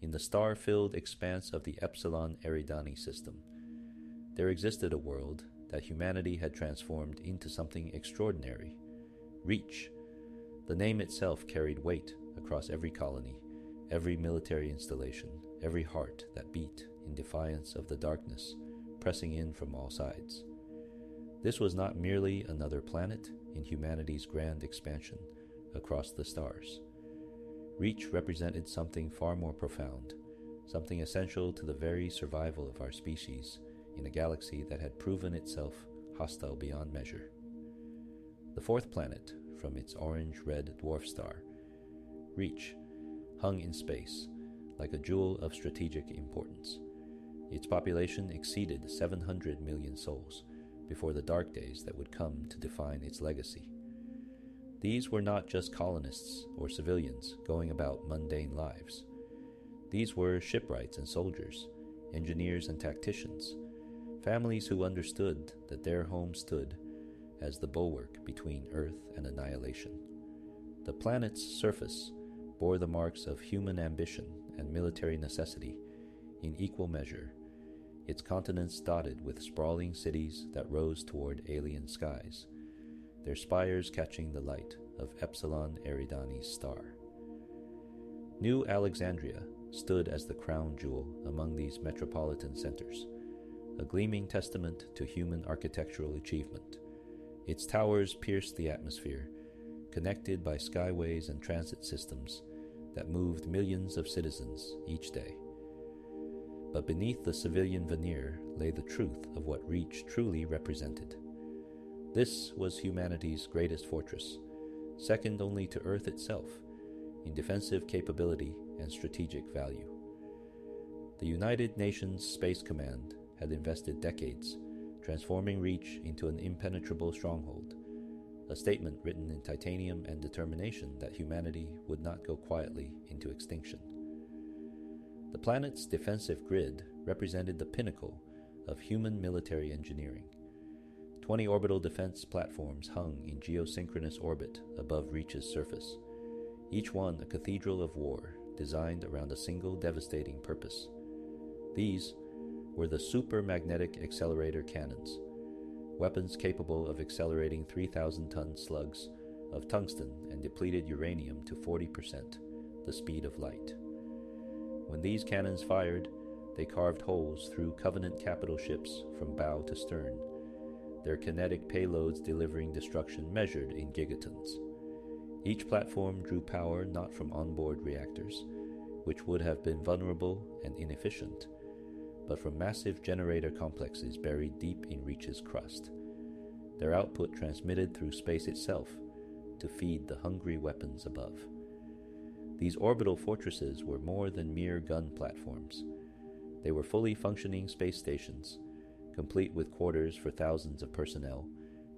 in the star-filled expanse of the Epsilon Eridani system, there existed a world that humanity had transformed into something extraordinary. Reach. The name itself carried weight across every colony, every military installation, every heart that beat in defiance of the darkness pressing in from all sides. This was not merely another planet in humanity's grand expansion across the stars. Reach represented something far more profound, something essential to the very survival of our species in a galaxy that had proven itself hostile beyond measure. The fourth planet, from its orange-red dwarf star, Reach, hung in space like a jewel of strategic importance. Its population exceeded 700 million souls before the dark days that would come to define its legacy. These were not just colonists or civilians going about mundane lives. These were shipwrights and soldiers, engineers and tacticians, families who understood that their home stood as the bulwark between Earth and annihilation. The planet's surface bore the marks of human ambition and military necessity in equal measure, its continents dotted with sprawling cities that rose toward alien skies, their spires catching the light of Epsilon Eridani's star. New Alexandria stood as the crown jewel among these metropolitan centers, a gleaming testament to human architectural achievement. Its towers pierced the atmosphere, connected by skyways and transit systems that moved millions of citizens each day. But beneath the civilian veneer lay the truth of what Reach truly represented. This was humanity's greatest fortress, second only to Earth itself in defensive capability and strategic value. The United Nations Space Command had invested decades transforming Reach into an impenetrable stronghold, a statement written in titanium and determination that humanity would not go quietly into extinction. The planet's defensive grid represented the pinnacle of human military engineering. 20 orbital defense platforms hung in geosynchronous orbit above Reach's surface, each one a cathedral of war designed around a single devastating purpose. These were the super-magnetic accelerator cannons, weapons capable of accelerating 3,000-ton slugs of tungsten and depleted uranium to 40%, the speed of light. When these cannons fired, they carved holes through Covenant capital ships from bow to stern, their kinetic payloads delivering destruction measured in gigatons. Each platform drew power not from onboard reactors, which would have been vulnerable and inefficient, but from massive generator complexes buried deep in Reach's crust, their output transmitted through space itself to feed the hungry weapons above. These orbital fortresses were more than mere gun platforms. They were fully functioning space stations, complete with quarters for thousands of personnel,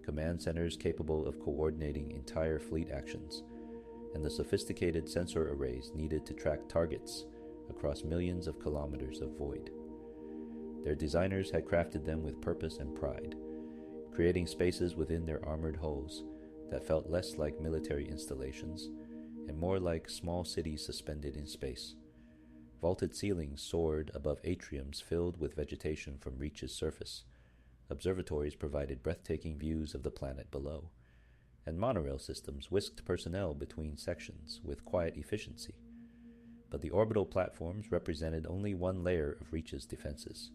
command centers capable of coordinating entire fleet actions, and the sophisticated sensor arrays needed to track targets across millions of kilometers of void. Their designers had crafted them with purpose and pride, creating spaces within their armored hulls that felt less like military installations and more like small cities suspended in space. Vaulted ceilings soared above atriums filled with vegetation from Reach's surface. Observatories provided breathtaking views of the planet below, and monorail systems whisked personnel between sections with quiet efficiency. But the orbital platforms represented only one layer of Reach's defenses.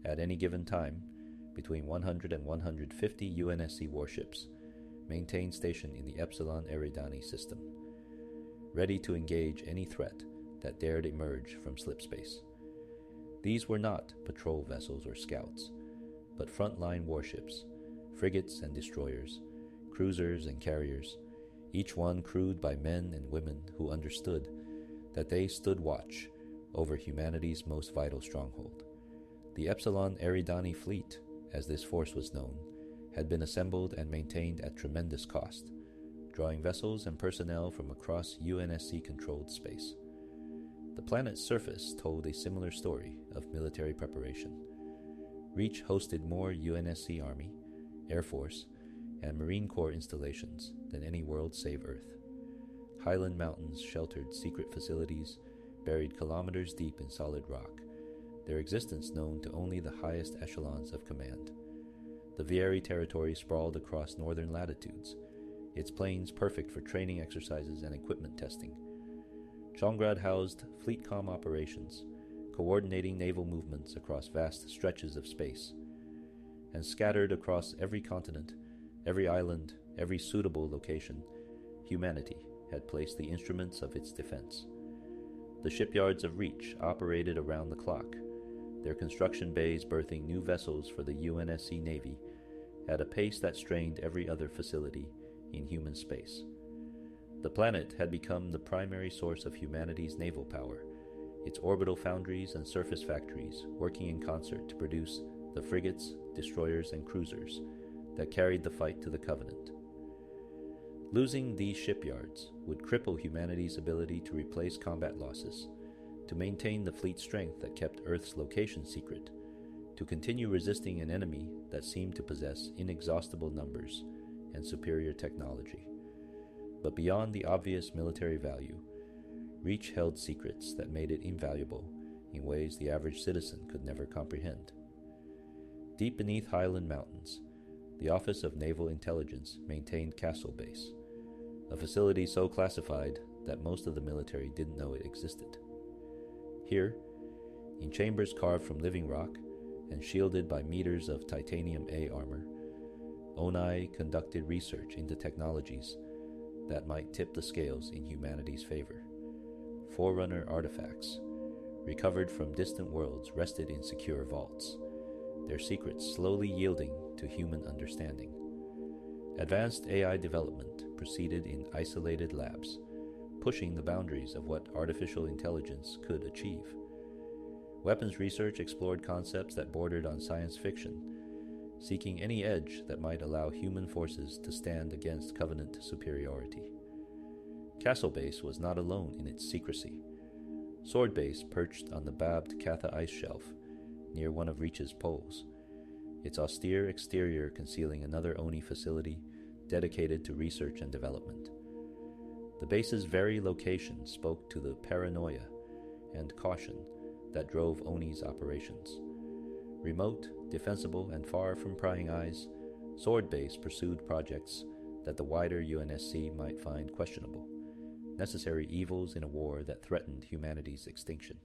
At any given time, between 100 and 150 UNSC warships maintained station in the Epsilon Eridani system, ready to engage any threat that dared emerge from slipspace. These were not patrol vessels or scouts, but frontline warships, frigates and destroyers, cruisers and carriers, each one crewed by men and women who understood that they stood watch over humanity's most vital stronghold. The Epsilon Eridani fleet, as this force was known, had been assembled and maintained at tremendous cost, drawing vessels and personnel from across UNSC-controlled space. The planet's surface told a similar story of military preparation. Reach hosted more UNSC Army, Air Force, and Marine Corps installations than any world save Earth. Highland Mountains sheltered secret facilities, buried kilometers deep in solid rock, their existence known to only the highest echelons of command. The Vieri territory sprawled across northern latitudes, its plains perfect for training exercises and equipment testing. Chongrad housed fleetcom operations, coordinating naval movements across vast stretches of space. And scattered across every continent, every island, every suitable location, humanity had placed the instruments of its defense. The shipyards of Reach operated around the clock, their construction bays berthing new vessels for the UNSC Navy at a pace that strained every other facility in human space. The planet had become the primary source of humanity's naval power, its orbital foundries and surface factories working in concert to produce the frigates, destroyers, and cruisers that carried the fight to the Covenant. Losing these shipyards would cripple humanity's ability to replace combat losses, to maintain the fleet strength that kept Earth's location secret, to continue resisting an enemy that seemed to possess inexhaustible numbers and superior technology. But beyond the obvious military value, Reach held secrets that made it invaluable in ways the average citizen could never comprehend. Deep beneath Highland Mountains, the Office of Naval Intelligence maintained Castle Base, a facility so classified that most of the military didn't know it existed. Here, in chambers carved from living rock and shielded by meters of titanium A armor, Onai conducted research into technologies that might tip the scales in humanity's favor. Forerunner artifacts, recovered from distant worlds, rested in secure vaults, their secrets slowly yielding to human understanding. Advanced AI development proceeded in isolated labs, pushing the boundaries of what artificial intelligence could achieve. Weapons research explored concepts that bordered on science fiction, seeking any edge that might allow human forces to stand against Covenant superiority. Castle Base was not alone in its secrecy. Sword Base perched on the Babbed Katha ice shelf near one of Reach's poles, its austere exterior concealing another Oni facility dedicated to research and development. The base's very location spoke to the paranoia and caution that drove Oni's operations. Remote, defensible, and far from prying eyes, Sword Base pursued projects that the wider UNSC might find questionable, necessary evils in a war that threatened humanity's extinction.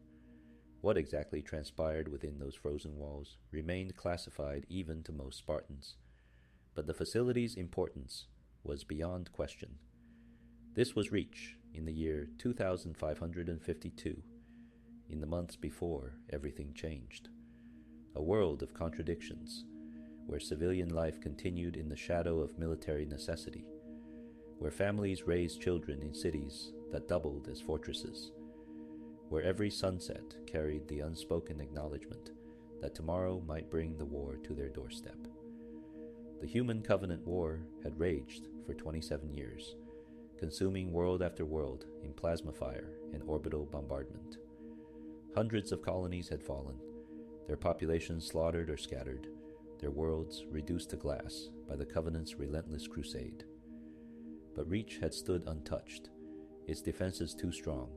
What exactly transpired within those frozen walls remained classified even to most Spartans, but the facility's importance was beyond question. This was Reach in the year 2552, in the months before everything changed. A world of contradictions, where civilian life continued in the shadow of military necessity, where families raised children in cities that doubled as fortresses, where every sunset carried the unspoken acknowledgement that tomorrow might bring the war to their doorstep. The Human Covenant War had raged for 27 years, consuming world after world in plasma fire and orbital bombardment. Hundreds of colonies had fallen, their populations slaughtered or scattered, their worlds reduced to glass by the Covenant's relentless crusade. But Reach had stood untouched, its defenses too strong,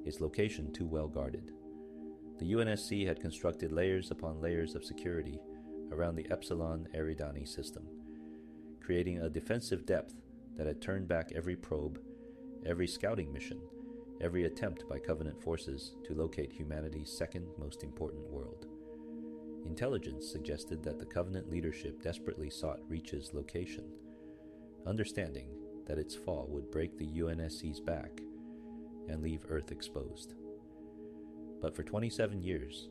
its location too well guarded. The UNSC had constructed layers upon layers of security around the Epsilon Eridani system, creating a defensive depth that had turned back every probe, every scouting mission, every attempt by Covenant forces to locate humanity's second most important world. Intelligence suggested that the Covenant leadership desperately sought Reach's location, understanding that its fall would break the UNSC's back and leave Earth exposed. But for 27 years,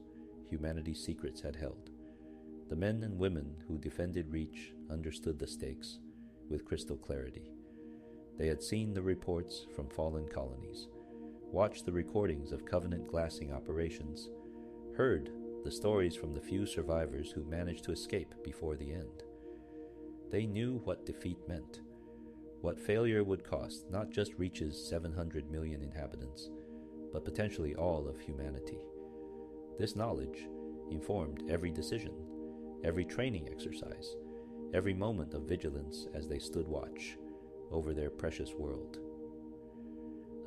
humanity's secrets had held. The men and women who defended Reach understood the stakes with crystal clarity. They had seen the reports from fallen colonies, watched the recordings of Covenant glassing operations, heard the stories from the few survivors who managed to escape before the end. They knew what defeat meant, what failure would cost not just Reach's 700 million inhabitants, but potentially all of humanity. This knowledge informed every decision, every training exercise, every moment of vigilance as they stood watch over their precious world.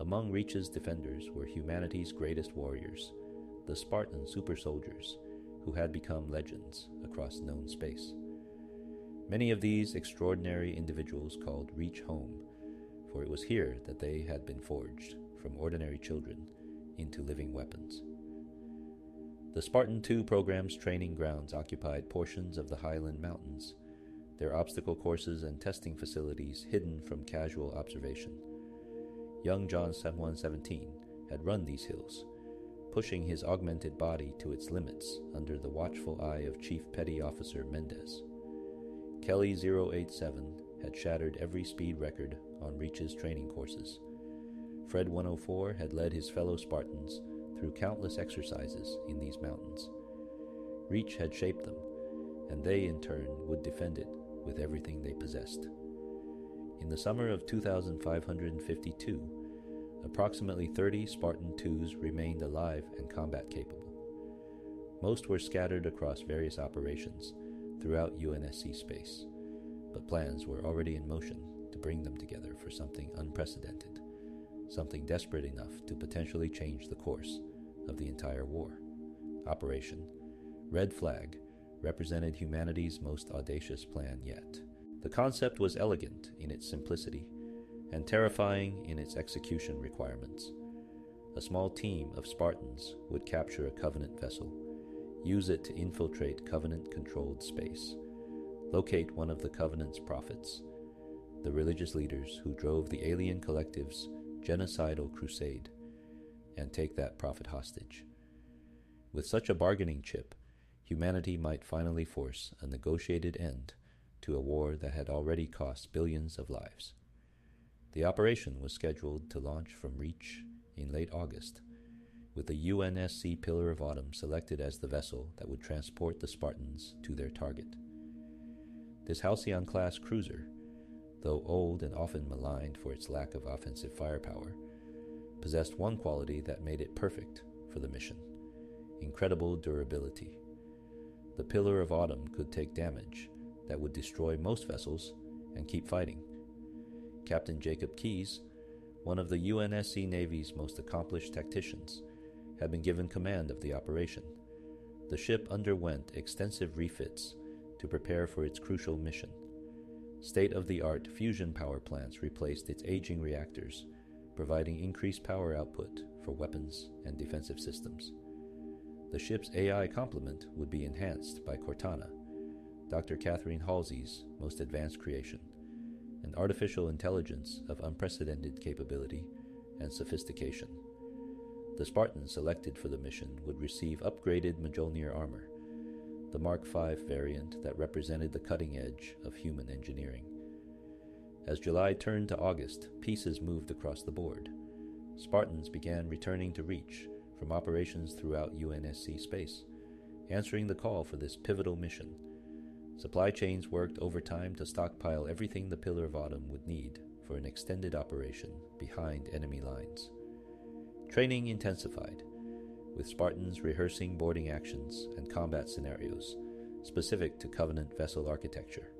Among Reach's defenders were humanity's greatest warriors, the Spartan super soldiers, who had become legends across known space. Many of these extraordinary individuals called Reach home, for it was here that they had been forged from ordinary children into living weapons. The Spartan-II program's training grounds occupied portions of the Highland Mountains, their obstacle courses and testing facilities hidden from casual observation. Young John 117 had run these hills, pushing his augmented body to its limits under the watchful eye of Chief Petty Officer Mendez. Kelly 087 had shattered every speed record on Reach's training courses. Fred 104 had led his fellow Spartans through countless exercises in these mountains. Reach had shaped them, and they in turn would defend it with everything they possessed. In the summer of 2552, approximately 30 Spartan-IIs remained alive and combat capable. Most were scattered across various operations throughout UNSC space, but plans were already in motion to bring them together for something unprecedented, something desperate enough to potentially change the course of the entire war. Operation Red Flag represented humanity's most audacious plan yet. The concept was elegant in its simplicity and terrifying in its execution requirements. A small team of Spartans would capture a Covenant vessel, use it to infiltrate Covenant-controlled space, locate one of the Covenant's prophets, the religious leaders who drove the alien collective's genocidal crusade, and take that prophet hostage. With such a bargaining chip, humanity might finally force a negotiated end to a war that had already cost billions of lives. The operation was scheduled to launch from Reach in late August, with the UNSC Pillar of Autumn selected as the vessel that would transport the Spartans to their target. This Halcyon-class cruiser, though old and often maligned for its lack of offensive firepower, possessed one quality that made it perfect for the mission: incredible durability. The Pillar of Autumn could take damage that would destroy most vessels and keep fighting. Captain Jacob Keyes, one of the UNSC Navy's most accomplished tacticians, had been given command of the operation. The ship underwent extensive refits to prepare for its crucial mission. State-of-the-art fusion power plants replaced its aging reactors, providing increased power output for weapons and defensive systems. The ship's AI complement would be enhanced by Cortana, Dr. Catherine Halsey's most advanced creation, an artificial intelligence of unprecedented capability and sophistication. The Spartans selected for the mission would receive upgraded Mjolnir armor, the Mark V variant that represented the cutting edge of human engineering. As July turned to August, pieces moved across the board. Spartans began returning to Reach from operations throughout UNSC space, answering the call for this pivotal mission. Supply chains worked overtime to stockpile everything the Pillar of Autumn would need for an extended operation behind enemy lines. Training intensified, with Spartans rehearsing boarding actions and combat scenarios specific to Covenant vessel architecture.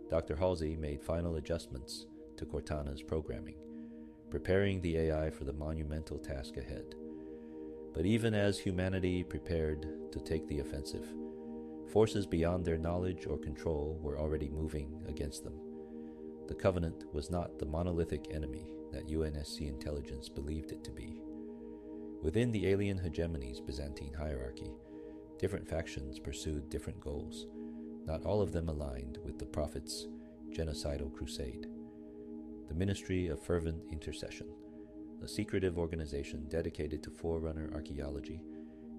Dr. Halsey made final adjustments to Cortana's programming, preparing the AI for the monumental task ahead. But even as humanity prepared to take the offensive, forces beyond their knowledge or control were already moving against them. The Covenant was not the monolithic enemy that UNSC intelligence believed it to be. Within the alien hegemony's Byzantine hierarchy, different factions pursued different goals, not all of them aligned with the Prophet's genocidal crusade. The Ministry of Fervent Intercession, a secretive organization dedicated to Forerunner archaeology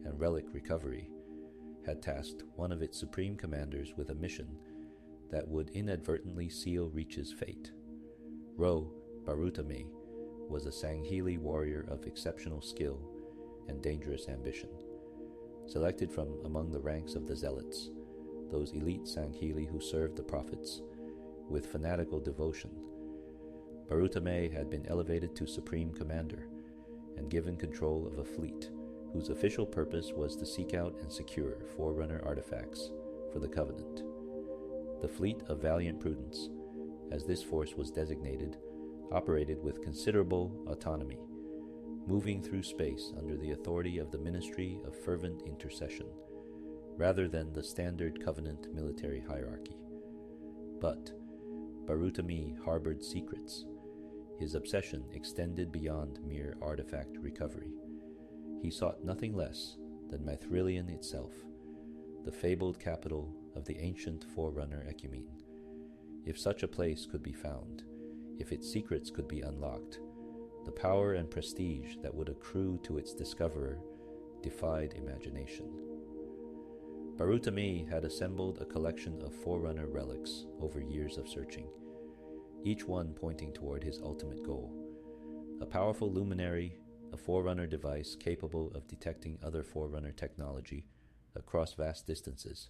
and relic recovery, had tasked one of its supreme commanders with a mission that would inadvertently seal Reach's fate. Ro Barutame was a Sangheli warrior of exceptional skill and dangerous ambition. Selected from among the ranks of the Zealots, those elite Sangheli who served the prophets with fanatical devotion, Barutame had been elevated to supreme commander and given control of a fleet whose official purpose was to seek out and secure Forerunner artifacts for the Covenant. The Fleet of Valiant Prudence, as this force was designated, operated with considerable autonomy, moving through space under the authority of the Ministry of Fervent Intercession, rather than the standard Covenant military hierarchy. But Barutami harbored secrets. His obsession extended beyond mere artifact recovery. He sought nothing less than Mithrilian itself, the fabled capital of the ancient forerunner ecumene. If such a place could be found, if its secrets could be unlocked, the power and prestige that would accrue to its discoverer defied imagination. Barutami had assembled a collection of forerunner relics over years of searching, each one pointing toward his ultimate goal. A powerful luminary, a forerunner device capable of detecting other forerunner technology across vast distances,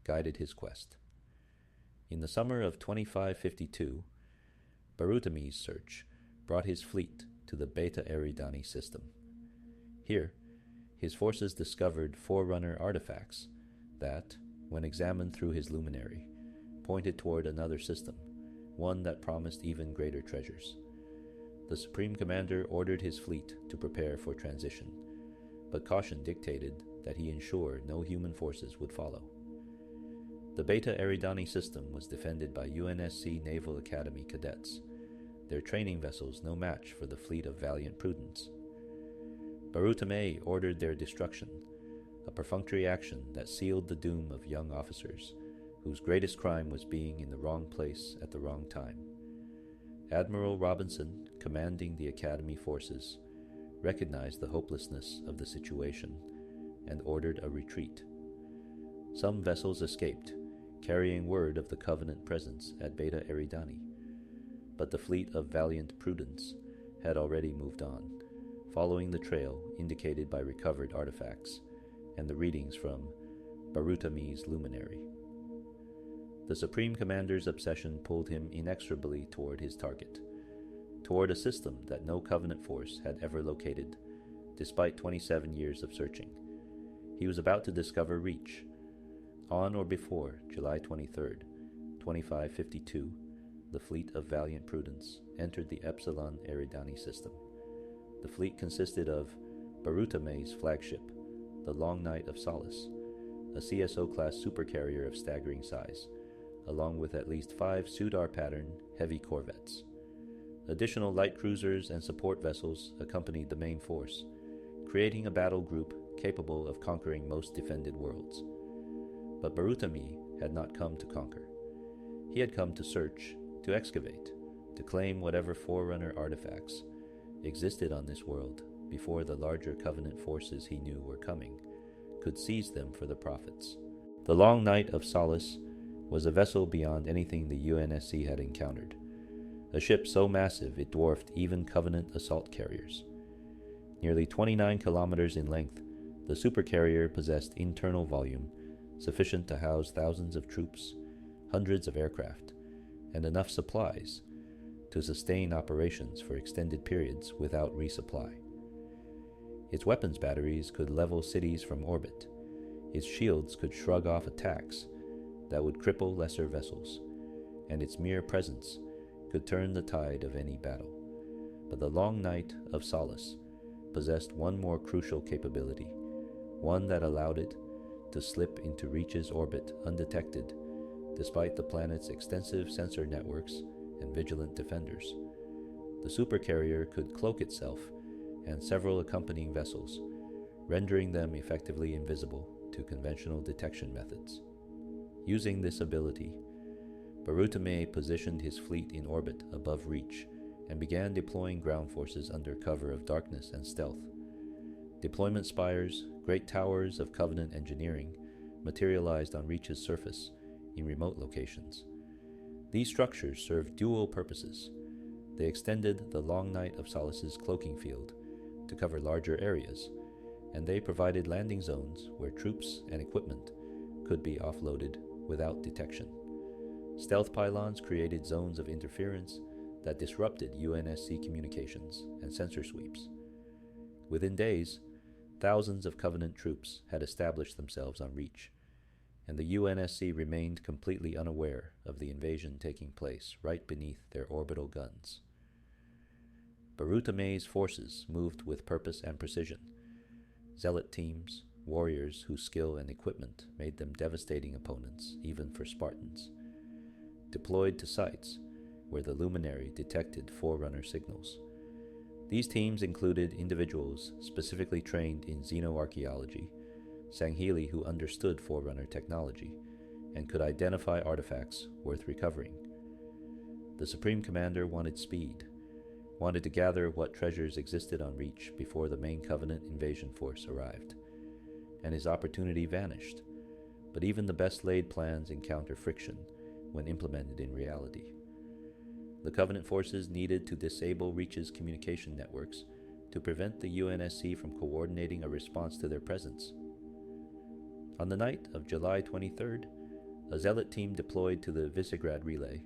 guided his quest. In the summer of 2552, Barutami's search brought his fleet to the Beta Eridani system. Here, his forces discovered forerunner artifacts that, when examined through his luminary, pointed toward another system, one that promised even greater treasures. The Supreme Commander ordered his fleet to prepare for transition, but caution dictated that he ensure no human forces would follow. The Beta Eridani system was defended by UNSC Naval Academy cadets, their training vessels no match for the fleet of valiant Prudence. Barutami ordered their destruction, a perfunctory action that sealed the doom of young officers, whose greatest crime was being in the wrong place at the wrong time. Admiral Robinson, commanding the Academy forces, recognized the hopelessness of the situation and ordered a retreat. Some vessels escaped, carrying word of the Covenant presence at Beta Eridani, but the fleet of valiant Prudence had already moved on, following the trail indicated by recovered artifacts and the readings from Barutami's luminary. The Supreme Commander's obsession pulled him inexorably toward his target, toward a system that no Covenant force had ever located, despite 27 years of searching. He was about to discover Reach. On or before July 23rd, 2552, the fleet of valiant Prudence entered the Epsilon Eridani system. The fleet consisted of Barutami's flagship, the Long Night of Solace, a CSO-class supercarrier of staggering size, along with at least 5 Sudar-pattern heavy corvettes. Additional light cruisers and support vessels accompanied the main force, creating a battle group capable of conquering most defended worlds. But Barutami had not come to conquer. He had come to search, to excavate, to claim whatever forerunner artifacts existed on this world before the larger Covenant forces he knew were coming could seize them for the profits. The Long Night of Solace was a vessel beyond anything the UNSC had encountered, a ship so massive it dwarfed even Covenant assault carriers. Nearly 29 kilometers in length, the supercarrier possessed internal volume sufficient to house thousands of troops, hundreds of aircraft, and enough supplies to sustain operations for extended periods without resupply. Its weapons batteries could level cities from orbit. Its shields could shrug off attacks that would cripple lesser vessels, and its mere presence could turn the tide of any battle. But the Long Night of Solace possessed one more crucial capability, one that allowed it to slip into Reach's orbit undetected, despite the planet's extensive sensor networks and vigilant defenders. The supercarrier could cloak itself and several accompanying vessels, rendering them effectively invisible to conventional detection methods. Using this ability, Barutami positioned his fleet in orbit above Reach and began deploying ground forces under cover of darkness and stealth. Deployment spires, great towers of Covenant engineering, materialized on Reach's surface in remote locations. These structures served dual purposes. They extended the Long Night of Solace's cloaking field to cover larger areas, and they provided landing zones where troops and equipment could be offloaded without detection. Stealth pylons created zones of interference that disrupted UNSC communications and sensor sweeps. Within days, thousands of Covenant troops had established themselves on Reach, and the UNSC remained completely unaware of the invasion taking place right beneath their orbital guns. Barutame's forces moved with purpose and precision. Zealot teams, warriors whose skill and equipment made them devastating opponents, even for Spartans, deployed to sites where the luminary detected Forerunner signals. These teams included individuals specifically trained in xenoarchaeology, Sangheli who understood Forerunner technology and could identify artifacts worth recovering. The Supreme Commander wanted speed, wanted to gather what treasures existed on Reach before the main Covenant invasion force arrived, and his opportunity vanished. But even the best-laid plans encounter friction when implemented in reality. The Covenant forces needed to disable Reach's communication networks to prevent the UNSC from coordinating a response to their presence. On the night of July 23rd, a Zealot team deployed to the Visegrad Relay,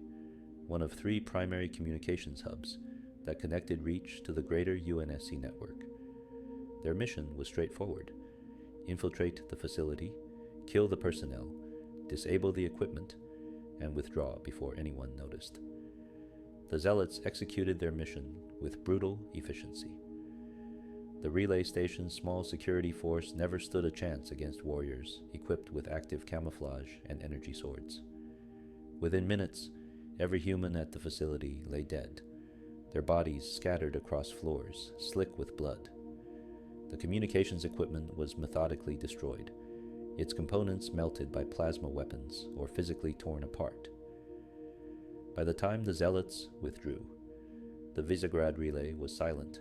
one of 3 primary communications hubs that connected Reach to the greater UNSC network. Their mission was straightforward: infiltrate the facility, kill the personnel, disable the equipment, and withdraw before anyone noticed. The Zealots executed their mission with brutal efficiency. The relay station's small security force never stood a chance against warriors equipped with active camouflage and energy swords. Within minutes, every human at the facility lay dead, their bodies scattered across floors, slick with blood. The communications equipment was methodically destroyed, its components melted by plasma weapons or physically torn apart. By the time the Zealots withdrew, the Visegrad relay was silent,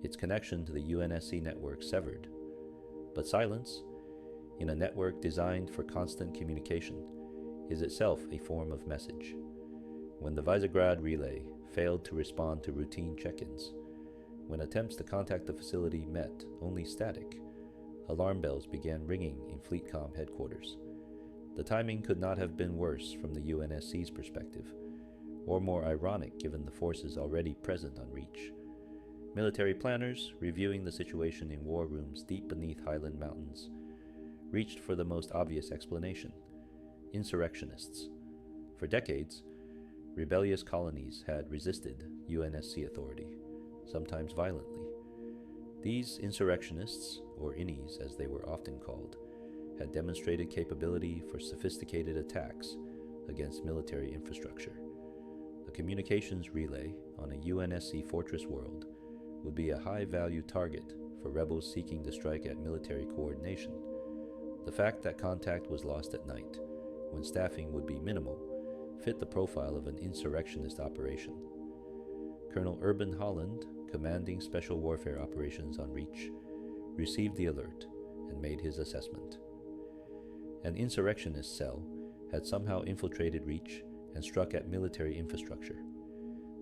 its connection to the UNSC network severed. But silence, in a network designed for constant communication, is itself a form of message. When the Visegrad relay failed to respond to routine check-ins, when attempts to contact the facility met only static, alarm bells began ringing in FleetCom headquarters. The timing could not have been worse from the UNSC's perspective, or more ironic given the forces already present on Reach. Military planners, reviewing the situation in war rooms deep beneath Highland Mountains, reached for the most obvious explanation: insurrectionists. For decades, rebellious colonies had resisted UNSC authority, sometimes violently. These insurrectionists, or innies as they were often called, had demonstrated capability for sophisticated attacks against military infrastructure. A communications relay on a UNSC fortress world would be a high-value target for rebels seeking to strike at military coordination. The fact that contact was lost at night, when staffing would be minimal, fit the profile of an insurrectionist operation. Colonel Urban Holland, commanding Special Warfare Operations on Reach, received the alert and made his assessment. An insurrectionist cell had somehow infiltrated Reach and struck at military infrastructure.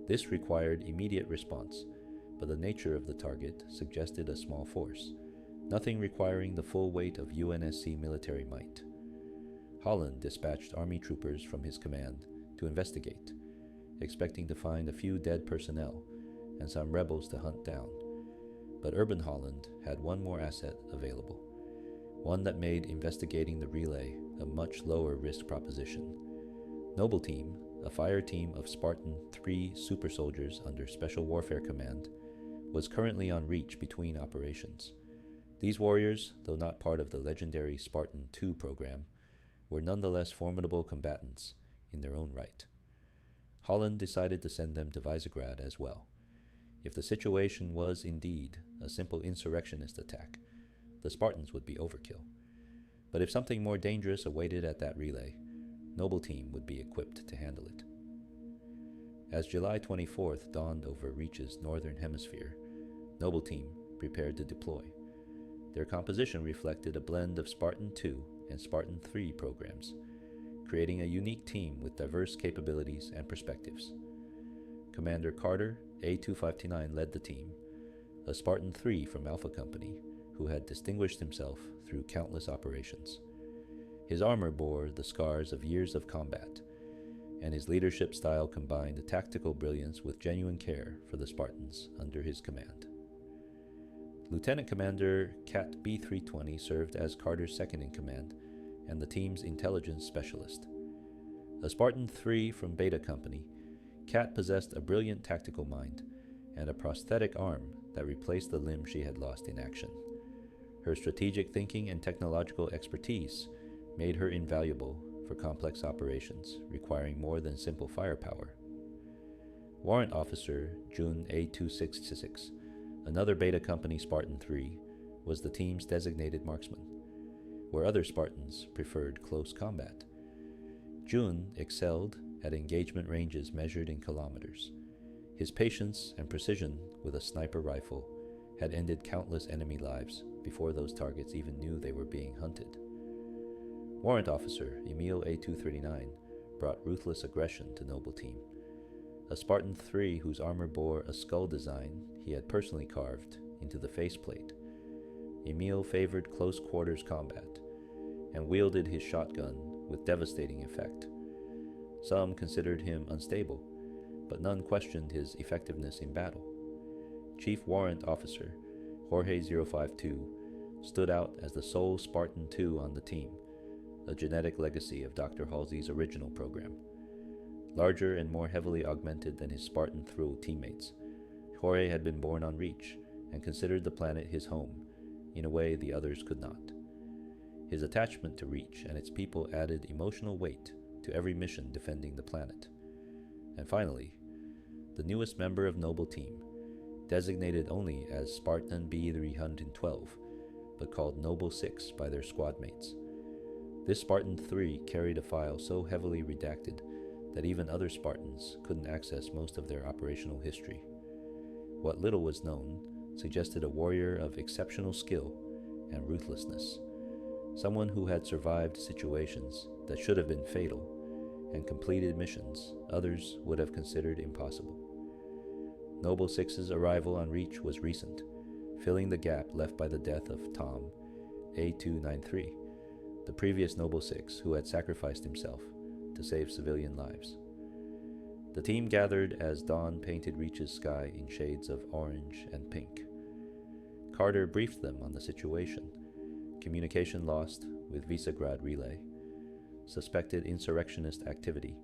This required immediate response, but the nature of the target suggested a small force, nothing requiring the full weight of UNSC military might. Holland dispatched Army troopers from his command to investigate, expecting to find a few dead personnel and some rebels to hunt down. But Urban Holland had one more asset available, one that made investigating the relay a much lower risk proposition. Noble Team, a fire team of Spartan-III super soldiers under Special Warfare Command, was currently on Reach between operations. These warriors, though not part of the legendary Spartan-II program, were nonetheless formidable combatants in their own right. Holland decided to send them to Visegrad as well. If the situation was indeed a simple insurrectionist attack, the Spartans would be overkill. But if something more dangerous awaited at that relay, Noble Team would be equipped to handle it. As July 24th dawned over Reach's northern hemisphere, Noble Team prepared to deploy. Their composition reflected a blend of Spartan-II and Spartan-III programs, creating a unique team with diverse capabilities and perspectives. Commander Carter, A259, led the team, a Spartan-III from Alpha Company, who had distinguished himself through countless operations. His armor bore the scars of years of combat, and his leadership style combined tactical brilliance with genuine care for the Spartans under his command. Lieutenant Commander Cat B320 served as Carter's second-in-command and the team's intelligence specialist. A Spartan-III from Beta Company, Cat possessed a brilliant tactical mind and a prosthetic arm that replaced the limb she had lost in action. Her strategic thinking and technological expertise made her invaluable for complex operations requiring more than simple firepower. Warrant Officer Jun A266, another Beta Company Spartan-III, was the team's designated marksman, where other Spartans preferred close combat. Jun excelled at engagement ranges measured in kilometers. His patience and precision with a sniper rifle had ended countless enemy lives before those targets even knew they were being hunted. Warrant Officer Emil A239 brought ruthless aggression to Noble Team, a Spartan III whose armor bore a skull design he had personally carved into the faceplate. Emil favored close quarters combat and wielded his shotgun with devastating effect. Some considered him unstable, but none questioned his effectiveness in battle. Chief Warrant Officer Jorge 052 stood out as the sole Spartan-II on the team, a genetic legacy of Dr. Halsey's original program. Larger and more heavily augmented than his Spartan-III teammates, Jorge had been born on Reach and considered the planet his home in a way the others could not. His attachment to Reach and its people added emotional weight to every mission defending the planet. And finally, the newest member of Noble Team, designated only as Spartan B312, but called Noble 6 by their squad mates. This Spartan 3 carried a file so heavily redacted that even other Spartans couldn't access most of their operational history. What little was known suggested a warrior of exceptional skill and ruthlessness, someone who had survived situations that should have been fatal and completed missions others would have considered impossible. Noble 6's arrival on Reach was recent, filling the gap left by the death of Tom A293, the previous Noble 6 who had sacrificed himself to save civilian lives. The team gathered as dawn painted Reach's sky in shades of orange and pink. Carter briefed them on the situation: communication lost with Visegrad Relay, suspected insurrectionist activity,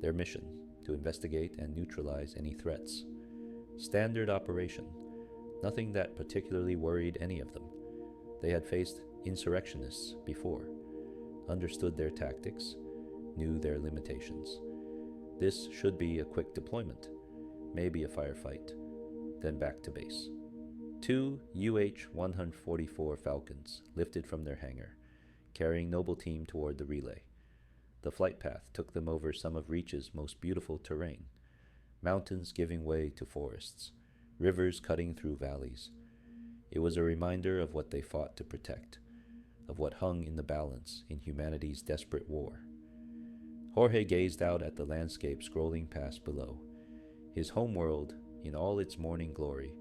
their mission to investigate and neutralize any threats. Standard operation, nothing that particularly worried any of them. They had faced insurrectionists before, understood their tactics, knew their limitations. This should be a quick deployment, maybe a firefight, then back to base. 2 UH-144 Falcons lifted from their hangar, carrying Noble Team toward the relay. The flight path took them over some of Reach's most beautiful terrain, mountains giving way to forests, rivers cutting through valleys. It was a reminder of what they fought to protect, of what hung in the balance in humanity's desperate war. Jorge gazed out at the landscape scrolling past below, his homeworld in all its morning glory,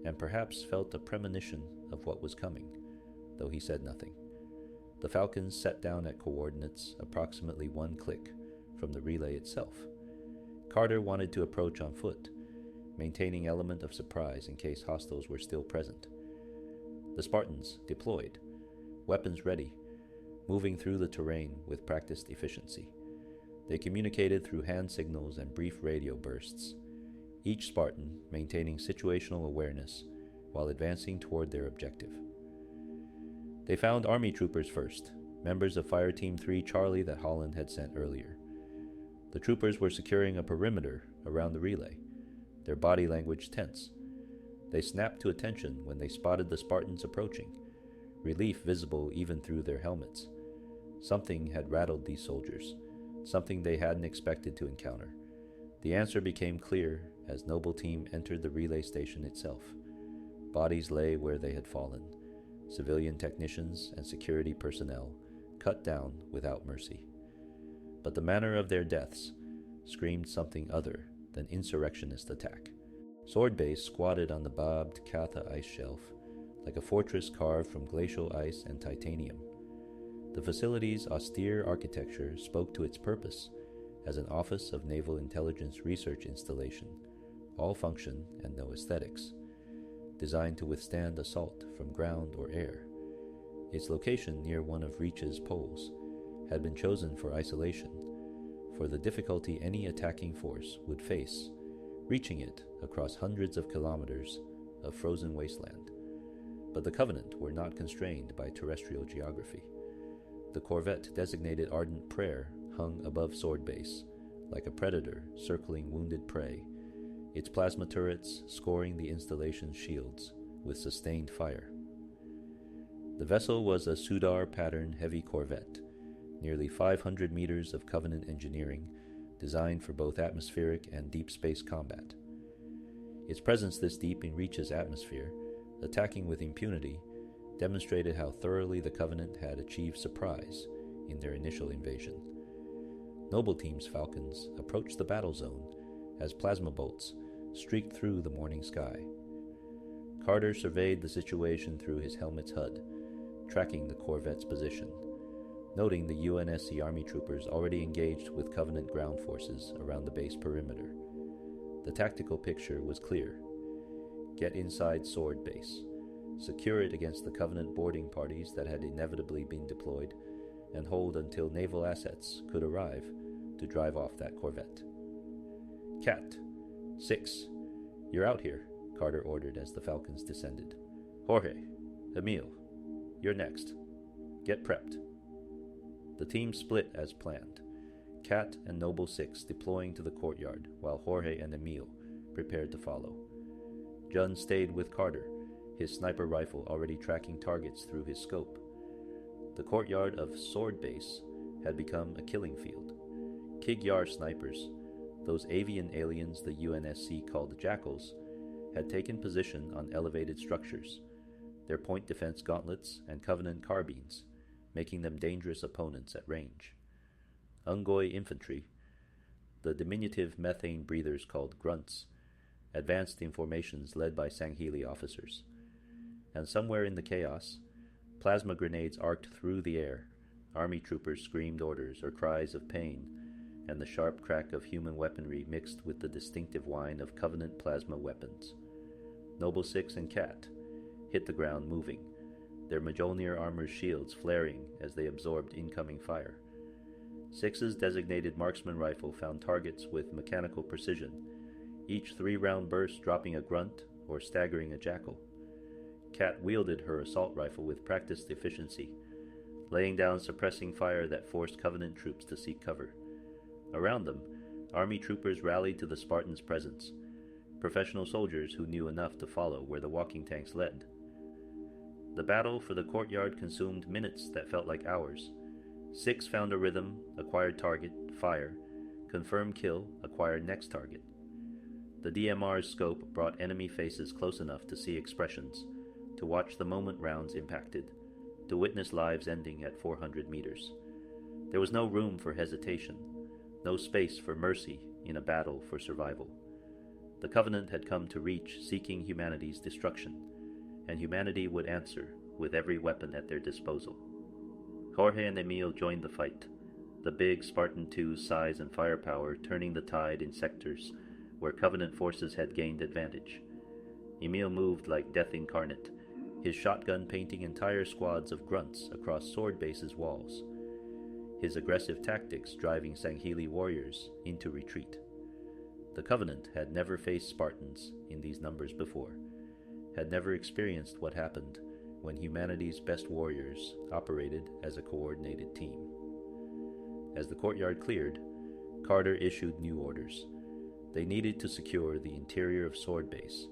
and perhaps felt a premonition of what was coming, though he said nothing. The Falcons set down at coordinates approximately 1 click from the relay itself. Carter wanted to approach on foot, maintaining element of surprise in case hostiles were still present. The Spartans deployed, weapons ready, moving through the terrain with practiced efficiency. They communicated through hand signals and brief radio bursts, each Spartan maintaining situational awareness while advancing toward their objective. They found Army troopers first, members of Fire Team 3 Charlie that Holland had sent earlier. The troopers were securing a perimeter around the relay, their body language tense. They snapped to attention when they spotted the Spartans approaching, relief visible even through their helmets. Something had rattled these soldiers, something they hadn't expected to encounter. The answer became clear as Noble Team entered the relay station itself. Bodies lay where they had fallen, civilian technicians and security personnel cut down without mercy. But the manner of their deaths screamed something other than insurrectionist attack. Sword Base squatted on the bobbed Katha ice shelf, like a fortress carved from glacial ice and titanium. The facility's austere architecture spoke to its purpose as an Office of Naval Intelligence research installation, all function and no aesthetics, designed to withstand assault from ground or air. Its location near one of Reach's poles had been chosen for isolation, for the difficulty any attacking force would face reaching it across hundreds of kilometers of frozen wasteland. But the Covenant were not constrained by terrestrial geography. The corvette designated Ardent Prayer hung above Sword Base, like a predator circling wounded prey, its plasma turrets scoring the installation's shields with sustained fire. The vessel was a Sudar-pattern heavy corvette, nearly 500 meters of Covenant engineering, designed for both atmospheric and deep space combat. Its presence this deep in Reach's atmosphere, attacking with impunity, demonstrated how thoroughly the Covenant had achieved surprise in their initial invasion. Noble Team's Falcons approached the battle zone as plasma bolts streaked through the morning sky. Carter surveyed the situation through his helmet's HUD, tracking the corvette's position, noting the UNSC Army troopers already engaged with Covenant ground forces around the base perimeter. The tactical picture was clear. Get inside Sword Base, secure it against the Covenant boarding parties that had inevitably been deployed, and hold until naval assets could arrive to drive off that corvette. Cat, 6, you're out here, Carter ordered as the Falcons descended. Jorge, Emil, you're next. Get prepped. The team split as planned, Cat and Noble 6 deploying to the courtyard while Jorge and Emil prepared to follow. Jun stayed with Carter, his sniper rifle already tracking targets through his scope. The courtyard of Sword Base had become a killing field. Kig-Yar snipers, those avian aliens the UNSC called jackals, had taken position on elevated structures, their point defense gauntlets and Covenant carbines, making them dangerous opponents at range. Ungoi infantry, the diminutive methane breathers called grunts, advanced in formations led by Sangheili officers. And somewhere in the chaos, plasma grenades arced through the air, Army troopers screamed orders or cries of pain, and the sharp crack of human weaponry mixed with the distinctive whine of Covenant plasma weapons. Noble 6 and Cat hit the ground moving, their Mjolnir armor's shields flaring as they absorbed incoming fire. 6's designated marksman rifle found targets with mechanical precision, each 3-round burst dropping a grunt or staggering a jackal. Cat wielded her assault rifle with practiced efficiency, laying down suppressing fire that forced Covenant troops to seek cover. Around them, Army troopers rallied to the Spartans' presence, professional soldiers who knew enough to follow where the walking tanks led. The battle for the courtyard consumed minutes that felt like hours. 6 found a rhythm, acquired target, fire, confirmed kill, acquired next target. The DMR's scope brought enemy faces close enough to see expressions, to watch the moment rounds impacted, to witness lives ending at 400 meters. There was no room for hesitation, no space for mercy in a battle for survival. The Covenant had come to Reach seeking humanity's destruction, and humanity would answer with every weapon at their disposal. Jorge and Emil joined the fight, the big Spartan-II's size and firepower turning the tide in sectors where Covenant forces had gained advantage. Emil moved like death incarnate, his shotgun painting entire squads of grunts across Sword Base's walls, his aggressive tactics driving Sangheili warriors into retreat. The Covenant had never faced Spartans in these numbers before, had never experienced what happened when humanity's best warriors operated as a coordinated team. As the courtyard cleared, Carter issued new orders. They needed to secure the interior of Sword Base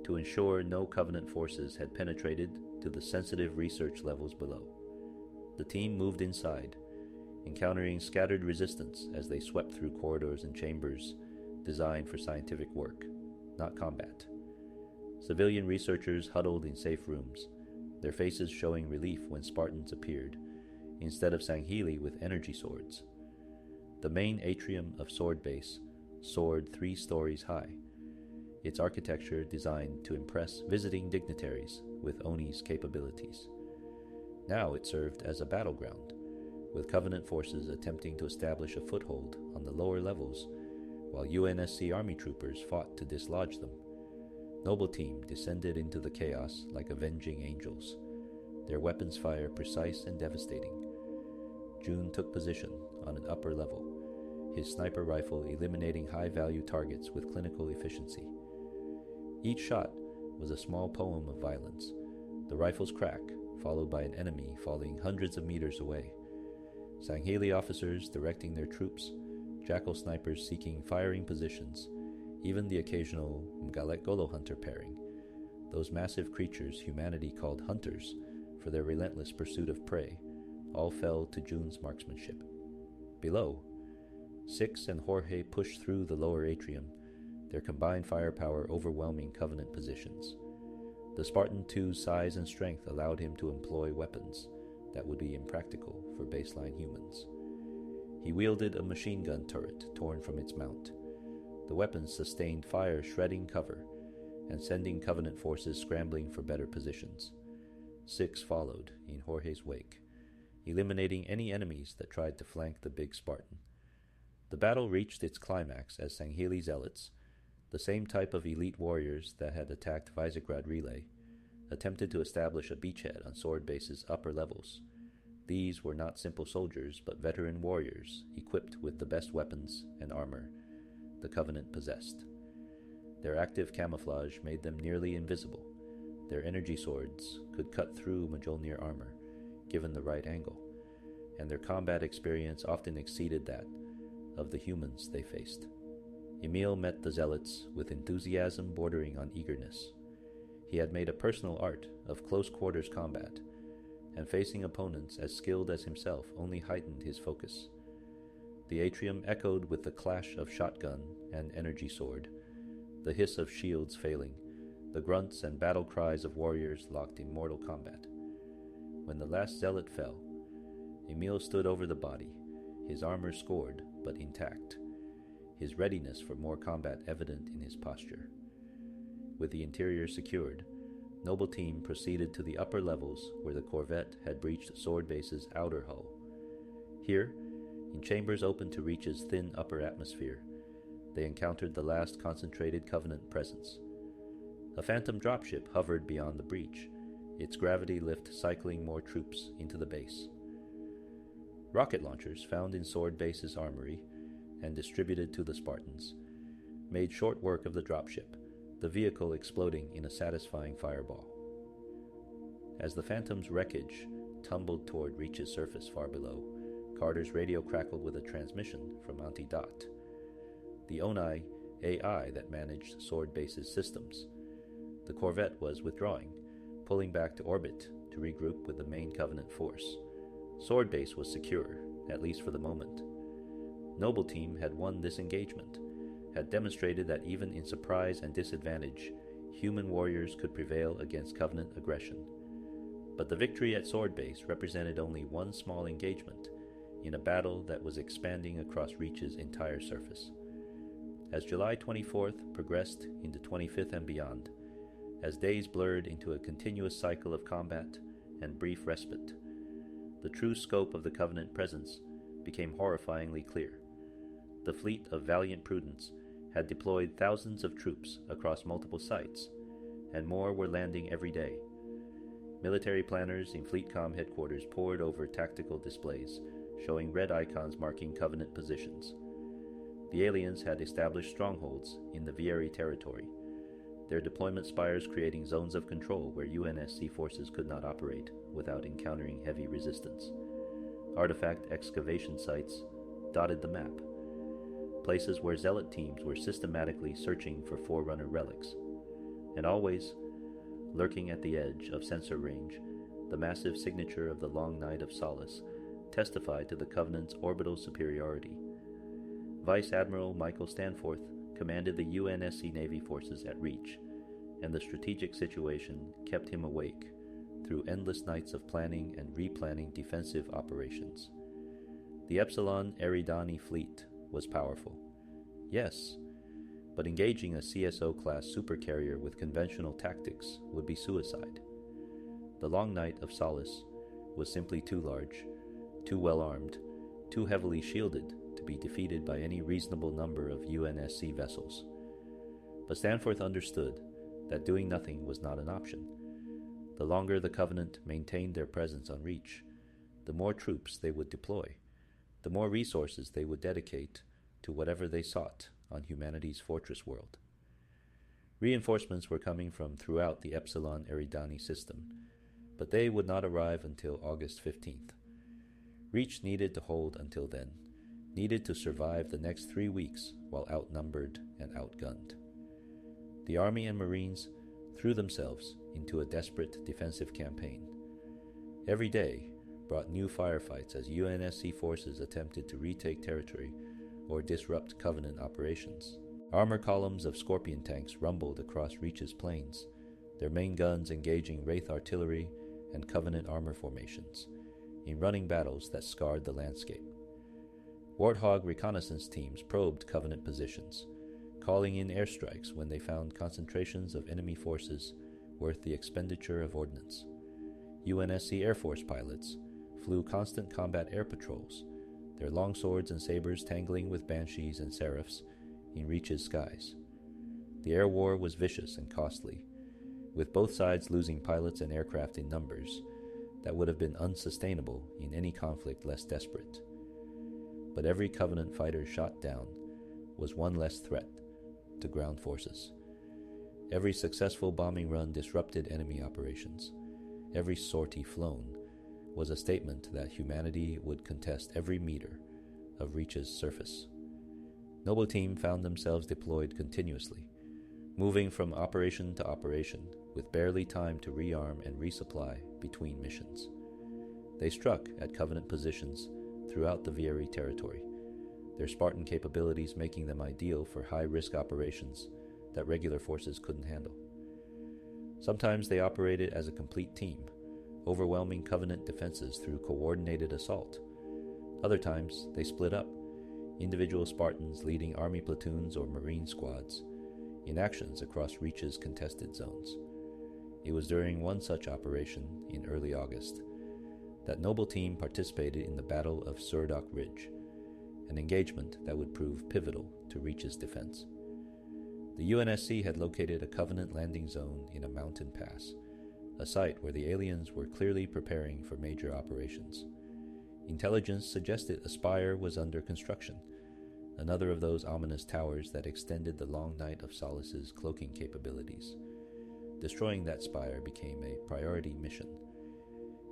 to ensure no Covenant forces had penetrated to the sensitive research levels below. The team moved inside, encountering scattered resistance as they swept through corridors and chambers designed for scientific work, not combat. Civilian researchers huddled in safe rooms, their faces showing relief when Spartans appeared, instead of Sangheili with energy swords. The main atrium of Sword Base soared 3 stories high, its architecture designed to impress visiting dignitaries with Oni's capabilities. Now it served as a battleground, with Covenant forces attempting to establish a foothold on the lower levels, while UNSC Army troopers fought to dislodge them. Noble Team descended into the chaos like avenging angels, their weapons fire precise and devastating. June took position on an upper level, his sniper rifle eliminating high-value targets with clinical efficiency. Each shot was a small poem of violence, the rifle's crack followed by an enemy falling hundreds of meters away, Sangheili officers directing their troops, jackal snipers seeking firing positions, even the occasional Mgalet Golo hunter pairing, those massive creatures humanity called hunters for their relentless pursuit of prey, all fell to Jun's marksmanship. Below, Six and Jorge pushed through the lower atrium, their combined firepower overwhelming Covenant positions. The Spartan-II's size and strength allowed him to employ weapons that would be impractical for baseline humans. He wielded a machine gun turret torn from its mount. The weapons sustained fire shredding cover and sending Covenant forces scrambling for better positions. Six followed in Jorge's wake, eliminating any enemies that tried to flank the big Spartan. The battle reached its climax as Sangheili zealots, the same type of elite warriors that had attacked Visegrad Relay, attempted to establish a beachhead on Sword Base's upper levels. These were not simple soldiers, but veteran warriors equipped with the best weapons and armor the Covenant possessed. Their active camouflage made them nearly invisible. Their energy swords could cut through Mjolnir armor, given the right angle, and their combat experience often exceeded that of the humans they faced. Emil met the zealots with enthusiasm bordering on eagerness. He had made a personal art of close-quarters combat, and facing opponents as skilled as himself only heightened his focus. The atrium echoed with the clash of shotgun and energy sword, the hiss of shields failing, the grunts and battle cries of warriors locked in mortal combat. When the last zealot fell, Emil stood over the body, his armor scored but intact, his readiness for more combat evident in his posture. With the interior secured, Noble Team proceeded to the upper levels where the corvette had breached Sword Base's outer hull. Here, in chambers open to Reach's thin upper atmosphere, they encountered the last concentrated Covenant presence. A phantom dropship hovered beyond the breach, its gravity lift cycling more troops into the base. Rocket launchers found in Sword Base's armory and distributed to the Spartans made short work of the dropship, the vehicle exploding in a satisfying fireball. As the Phantom's wreckage tumbled toward Reach's surface far below, Carter's radio crackled with a transmission from Auntie Dot, the Onai AI that managed Sword Base's systems. The corvette was withdrawing, pulling back to orbit to regroup with the main Covenant force. Sword Base was secure, at least for the moment. Noble Team had won this engagement, had demonstrated that even in surprise and disadvantage, human warriors could prevail against Covenant aggression. But the victory at Sword Base represented only one small engagement in a battle that was expanding across Reach's entire surface. As July 24th progressed into 25th and beyond, as days blurred into a continuous cycle of combat and brief respite, the true scope of the Covenant presence became horrifyingly clear. The fleet of Valiant Prudence had deployed thousands of troops across multiple sites, and more were landing every day. Military planners in FleetCom headquarters pored over tactical displays, showing red icons marking Covenant positions. The aliens had established strongholds in the Vieri territory, their deployment spires creating zones of control where UNSC forces could not operate without encountering heavy resistance. Artifact excavation sites dotted the map, places where zealot teams were systematically searching for Forerunner relics. And always, lurking at the edge of sensor range, the massive signature of the Long Night of Solace testified to the Covenant's orbital superiority. Vice Admiral Michael Stanforth commanded the UNSC Navy forces at Reach, and the strategic situation kept him awake through endless nights of planning and replanning defensive operations. The Epsilon Eridani fleet was powerful, yes, but engaging a CSO-class supercarrier with conventional tactics would be suicide. The Long Night of Solace was simply too large, too well-armed, too heavily shielded to be defeated by any reasonable number of UNSC vessels. But Stanforth understood that doing nothing was not an option. The longer the Covenant maintained their presence on Reach, the more troops they would deploy, the more resources they would dedicate to whatever they sought on humanity's fortress world. Reinforcements were coming from throughout the Epsilon Eridani system, but they would not arrive until August 15th. Reach needed to hold until then, needed to survive the next 3 weeks while outnumbered and outgunned. The Army and Marines threw themselves into a desperate defensive campaign. Every day brought new firefights as UNSC forces attempted to retake territory or disrupt Covenant operations. Armor columns of Scorpion tanks rumbled across Reach's plains, their main guns engaging Wraith artillery and Covenant armor formations in running battles that scarred the landscape. Warthog reconnaissance teams probed Covenant positions, calling in airstrikes when they found concentrations of enemy forces worth the expenditure of ordnance. UNSC Air Force pilots flew constant combat air patrols, their longswords and sabers tangling with banshees and seraphs in Reach's skies. The air war was vicious and costly, with both sides losing pilots and aircraft in numbers that would have been unsustainable in any conflict less desperate. But every Covenant fighter shot down was one less threat to ground forces. Every successful bombing run disrupted enemy operations. Every sortie flown was a statement that humanity would contest every meter of Reach's surface. Noble Team found themselves deployed continuously, moving from operation to operation with barely time to rearm and resupply between missions. They struck at Covenant positions throughout the Vieri territory, their Spartan capabilities making them ideal for high-risk operations that regular forces couldn't handle. Sometimes they operated as a complete team, overwhelming Covenant defenses through coordinated assault. Other times, they split up, individual Spartans leading army platoons or marine squads in actions across Reach's contested zones. It was during one such operation in early August that Noble Team participated in the Battle of Surdock Ridge, an engagement that would prove pivotal to Reach's defense. The UNSC had located a Covenant landing zone in a mountain pass, a site where the aliens were clearly preparing for major operations. Intelligence suggested a spire was under construction, another of those ominous towers that extended the long night of Solace's cloaking capabilities. Destroying that spire became a priority mission.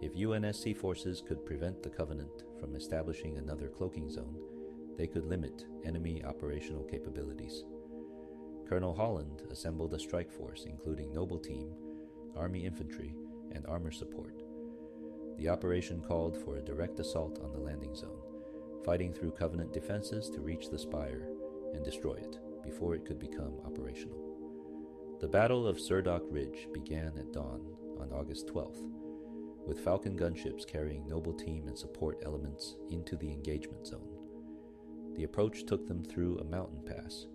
If UNSC forces could prevent the Covenant from establishing another cloaking zone, they could limit enemy operational capabilities. Colonel Holland assembled a strike force including Noble Team, Army Infantry, and armor support. The operation called for a direct assault on the landing zone, fighting through Covenant defenses to reach the spire and destroy it before it could become operational. The Battle of Surdock Ridge began at dawn on August 12th, with Falcon gunships carrying Noble Team and support elements into the engagement zone. The approach took them through a mountain pass,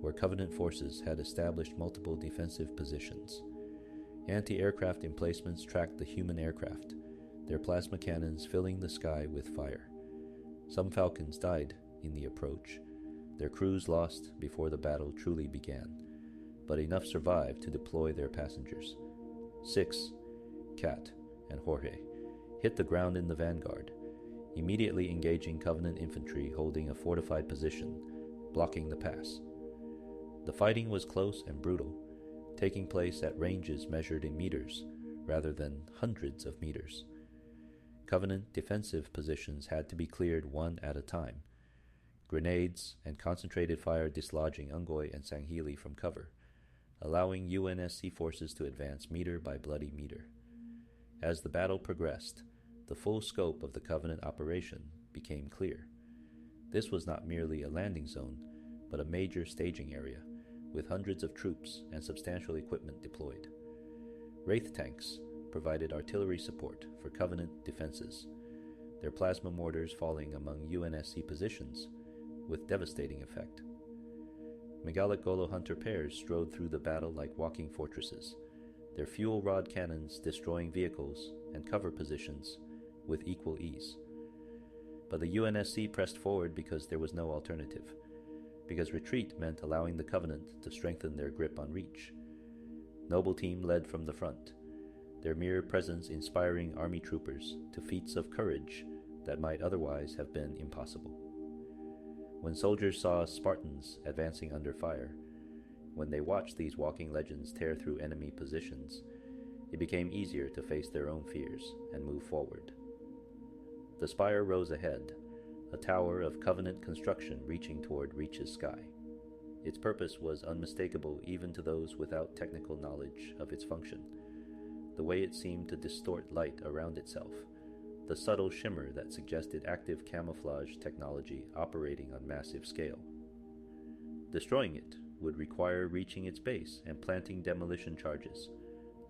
where Covenant forces had established multiple defensive positions. Anti-aircraft emplacements tracked the human aircraft, their plasma cannons filling the sky with fire. Some Falcons died in the approach, their crews lost before the battle truly began, but enough survived to deploy their passengers. 6, Kat, and Jorge hit the ground in the vanguard, immediately engaging Covenant infantry holding a fortified position, blocking the pass. The fighting was close and brutal, taking place at ranges measured in meters rather than hundreds of meters. Covenant defensive positions had to be cleared one at a time, grenades and concentrated fire dislodging Ungoy and Sanghili from cover, allowing UNSC forces to advance meter by bloody meter. As the battle progressed, the full scope of the Covenant operation became clear. This was not merely a landing zone, but a major staging area, with hundreds of troops and substantial equipment deployed. Wraith tanks provided artillery support for Covenant defenses, their plasma mortars falling among UNSC positions with devastating effect. Megalic Golo Hunter pairs strode through the battle like walking fortresses, their fuel rod cannons destroying vehicles and cover positions with equal ease. But the UNSC pressed forward because there was no alternative, because retreat meant allowing the Covenant to strengthen their grip on Reach. Noble Team led from the front, their mere presence inspiring army troopers to feats of courage that might otherwise have been impossible. When soldiers saw Spartans advancing under fire, when they watched these walking legends tear through enemy positions, it became easier to face their own fears and move forward. The spire rose ahead, a tower of Covenant construction reaching toward Reach's sky. Its purpose was unmistakable even to those without technical knowledge of its function. The way it seemed to distort light around itself, the subtle shimmer that suggested active camouflage technology operating on massive scale. Destroying it would require reaching its base and planting demolition charges,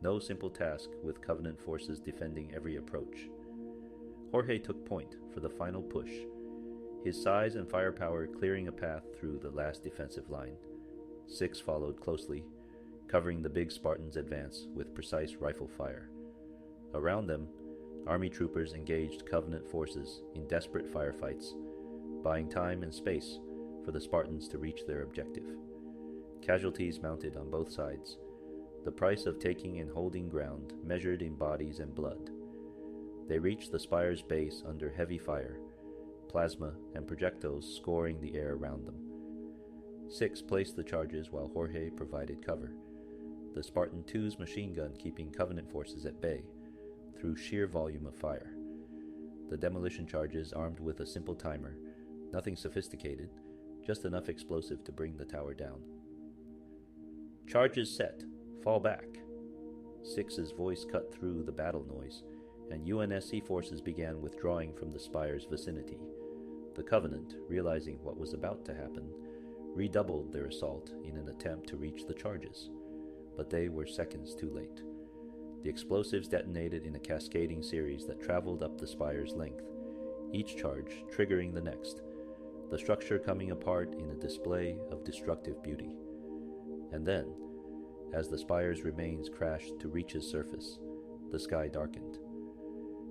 no simple task with Covenant forces defending every approach. Jorge took point for the final push, his size and firepower clearing a path through the last defensive line. 6 followed closely, covering the big Spartans' advance with precise rifle fire. Around them, Army troopers engaged Covenant forces in desperate firefights, buying time and space for the Spartans to reach their objective. Casualties mounted on both sides, the price of taking and holding ground measured in bodies and blood. They reached the spire's base under heavy fire, plasma and projectiles scoring the air around them. 6 placed the charges while Jorge provided cover, the Spartan-II's machine gun keeping Covenant forces at bay through sheer volume of fire. The demolition charges armed with a simple timer, nothing sophisticated, just enough explosive to bring the tower down. "Charges set. Fall back." 6's voice cut through the battle noise, and UNSC forces began withdrawing from the spire's vicinity. The Covenant, realizing what was about to happen, redoubled their assault in an attempt to reach the charges, but they were seconds too late. The explosives detonated in a cascading series that traveled up the spire's length, each charge triggering the next, the structure coming apart in a display of destructive beauty. And then, as the spire's remains crashed to Reach's surface, the sky darkened.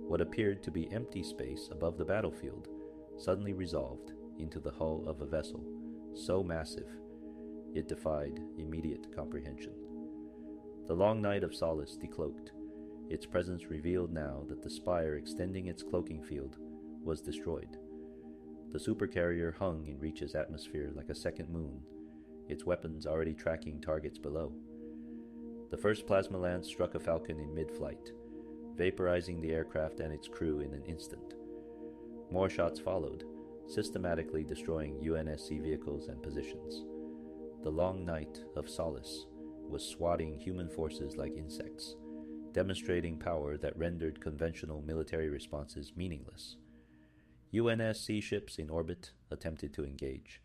What appeared to be empty space above the battlefield suddenly resolved into the hull of a vessel so massive it defied immediate comprehension. The long night of Solace decloaked, its presence revealed now that the spire extending its cloaking field was destroyed. The supercarrier hung in Reach's atmosphere like a second moon, its weapons already tracking targets below. The first plasma lance struck a Falcon in mid-flight, vaporizing the aircraft and its crew in an instant. More shots followed, systematically destroying UNSC vehicles and positions. The long night of Solace was swatting human forces like insects, demonstrating power that rendered conventional military responses meaningless. UNSC ships in orbit attempted to engage,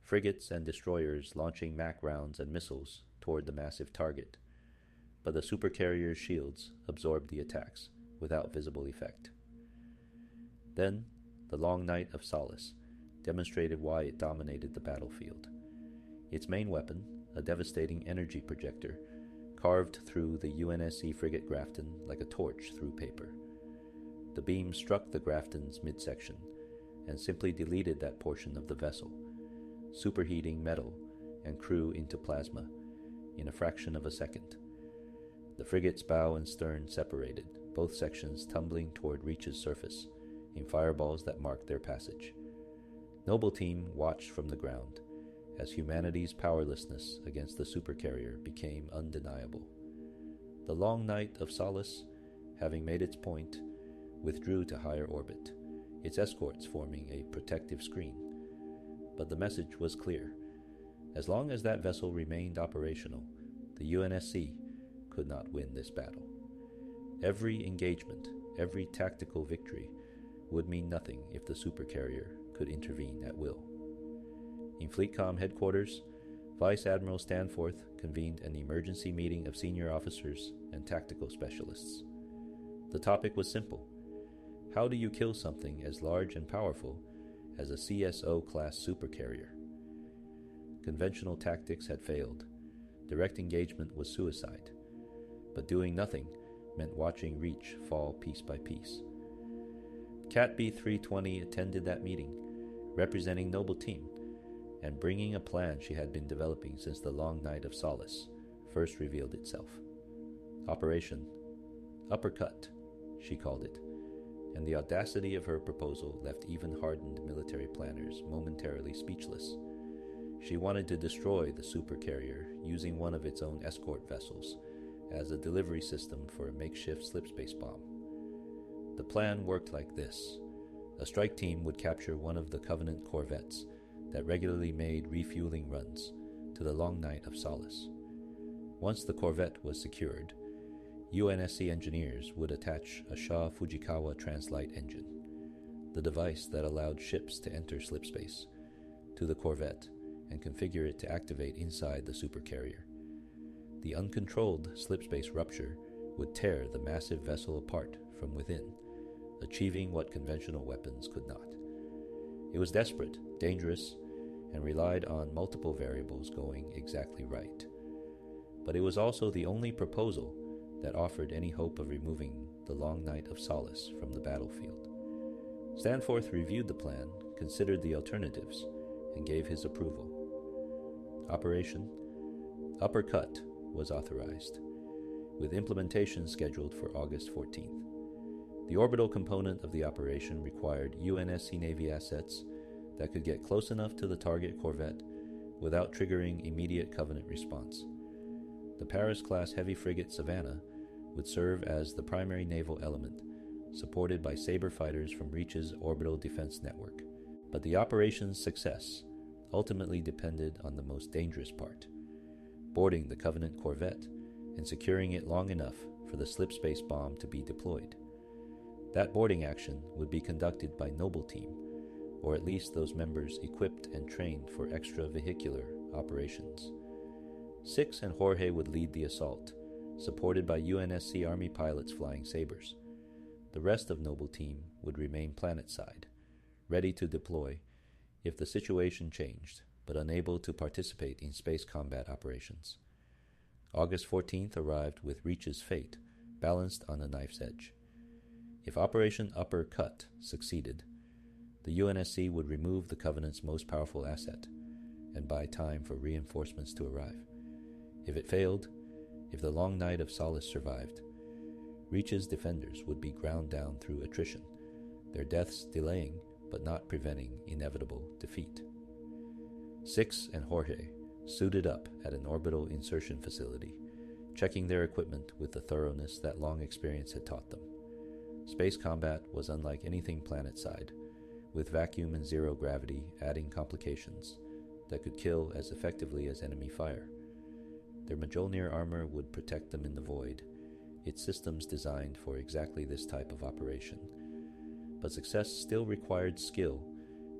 frigates and destroyers launching MAC rounds and missiles toward the massive target, but the supercarrier's shields absorbed the attacks without visible effect. Then, the long night of Solace demonstrated why it dominated the battlefield. Its main weapon, a devastating energy projector, carved through the UNSC frigate Grafton like a torch through paper. The beam struck the Grafton's midsection and simply deleted that portion of the vessel, superheating metal and crew into plasma in a fraction of a second. The frigate's bow and stern separated, both sections tumbling toward Reach's surface in fireballs that marked their passage. Noble Team watched from the ground as humanity's powerlessness against the supercarrier became undeniable. The long night of Solace, having made its point, withdrew to higher orbit, its escorts forming a protective screen. But the message was clear. As long as that vessel remained operational, the UNSC could not win this battle. Every engagement, every tactical victory would mean nothing if the supercarrier could intervene at will. In FleetCom headquarters, Vice Admiral Stanforth convened an emergency meeting of senior officers and tactical specialists. The topic was simple. How do you kill something as large and powerful as a CSO-class supercarrier? Conventional tactics had failed. Direct engagement was suicide. But doing nothing meant watching Reach fall piece by piece. Cat B-320 attended that meeting, representing Noble Team, and bringing a plan she had been developing since the long night of Solace first revealed itself. Operation Uppercut, she called it, and the audacity of her proposal left even hardened military planners momentarily speechless. She wanted to destroy the supercarrier using one of its own escort vessels as a delivery system for a makeshift slipspace bomb. The plan worked like this. A strike team would capture one of the Covenant corvettes that regularly made refueling runs to the Long Night of Solace. Once the corvette was secured, UNSC engineers would attach a Shaw Fujikawa Translite engine, the device that allowed ships to enter slipspace, to the corvette and configure it to activate inside the supercarrier. The uncontrolled slipspace rupture would tear the massive vessel apart from within, achieving what conventional weapons could not. It was desperate, dangerous, and relied on multiple variables going exactly right. But it was also the only proposal that offered any hope of removing the Long Night of Solace from the battlefield. Stanforth reviewed the plan, considered the alternatives, and gave his approval. Operation Uppercut was authorized, with implementation scheduled for August 14th. The orbital component of the operation required UNSC Navy assets that could get close enough to the target corvette without triggering immediate Covenant response. The Paris-class heavy frigate Savannah would serve as the primary naval element, supported by Sabre fighters from Reach's orbital defense network. But the operation's success ultimately depended on the most dangerous part, boarding the Covenant corvette and securing it long enough for the slipspace bomb to be deployed. That boarding action would be conducted by Noble Team, or at least those members equipped and trained for extravehicular operations. Six and Jorge would lead the assault, supported by UNSC Army pilots flying Sabres. The rest of Noble Team would remain planetside, ready to deploy if the situation changed, but unable to participate in space combat operations. August 14th arrived with Reach's fate balanced on a knife's edge. If Operation Uppercut succeeded, the UNSC would remove the Covenant's most powerful asset and buy time for reinforcements to arrive. If it failed, if the Long Night of Solace survived, Reach's defenders would be ground down through attrition, their deaths delaying but not preventing inevitable defeat. Six and Jorge suited up at an orbital insertion facility, checking their equipment with the thoroughness that long experience had taught them. Space combat was unlike anything planetside, with vacuum and zero gravity adding complications that could kill as effectively as enemy fire. Their Mjolnir armor would protect them in the void, its systems designed for exactly this type of operation. But success still required skill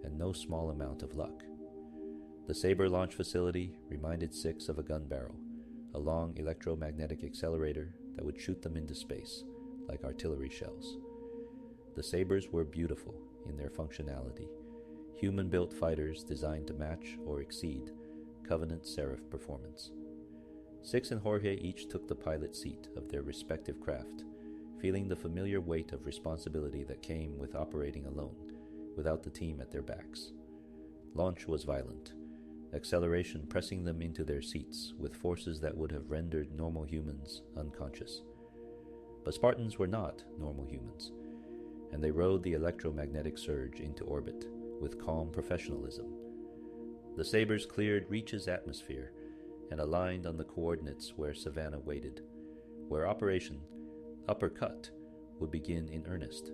and no small amount of luck. The Sabre launch facility reminded Six of a gun barrel, a long electromagnetic accelerator that would shoot them into space, like artillery shells. The Sabres were beautiful in their functionality, human-built fighters designed to match or exceed Covenant Seraph performance. Six and Jorge each took the pilot seat of their respective craft, feeling the familiar weight of responsibility that came with operating alone, without the team at their backs. Launch was violent, acceleration pressing them into their seats with forces that would have rendered normal humans unconscious. But Spartans were not normal humans, and they rode the electromagnetic surge into orbit with calm professionalism. The Sabres cleared Reach's atmosphere and aligned on the coordinates where Savannah waited, where Operation Uppercut would begin in earnest.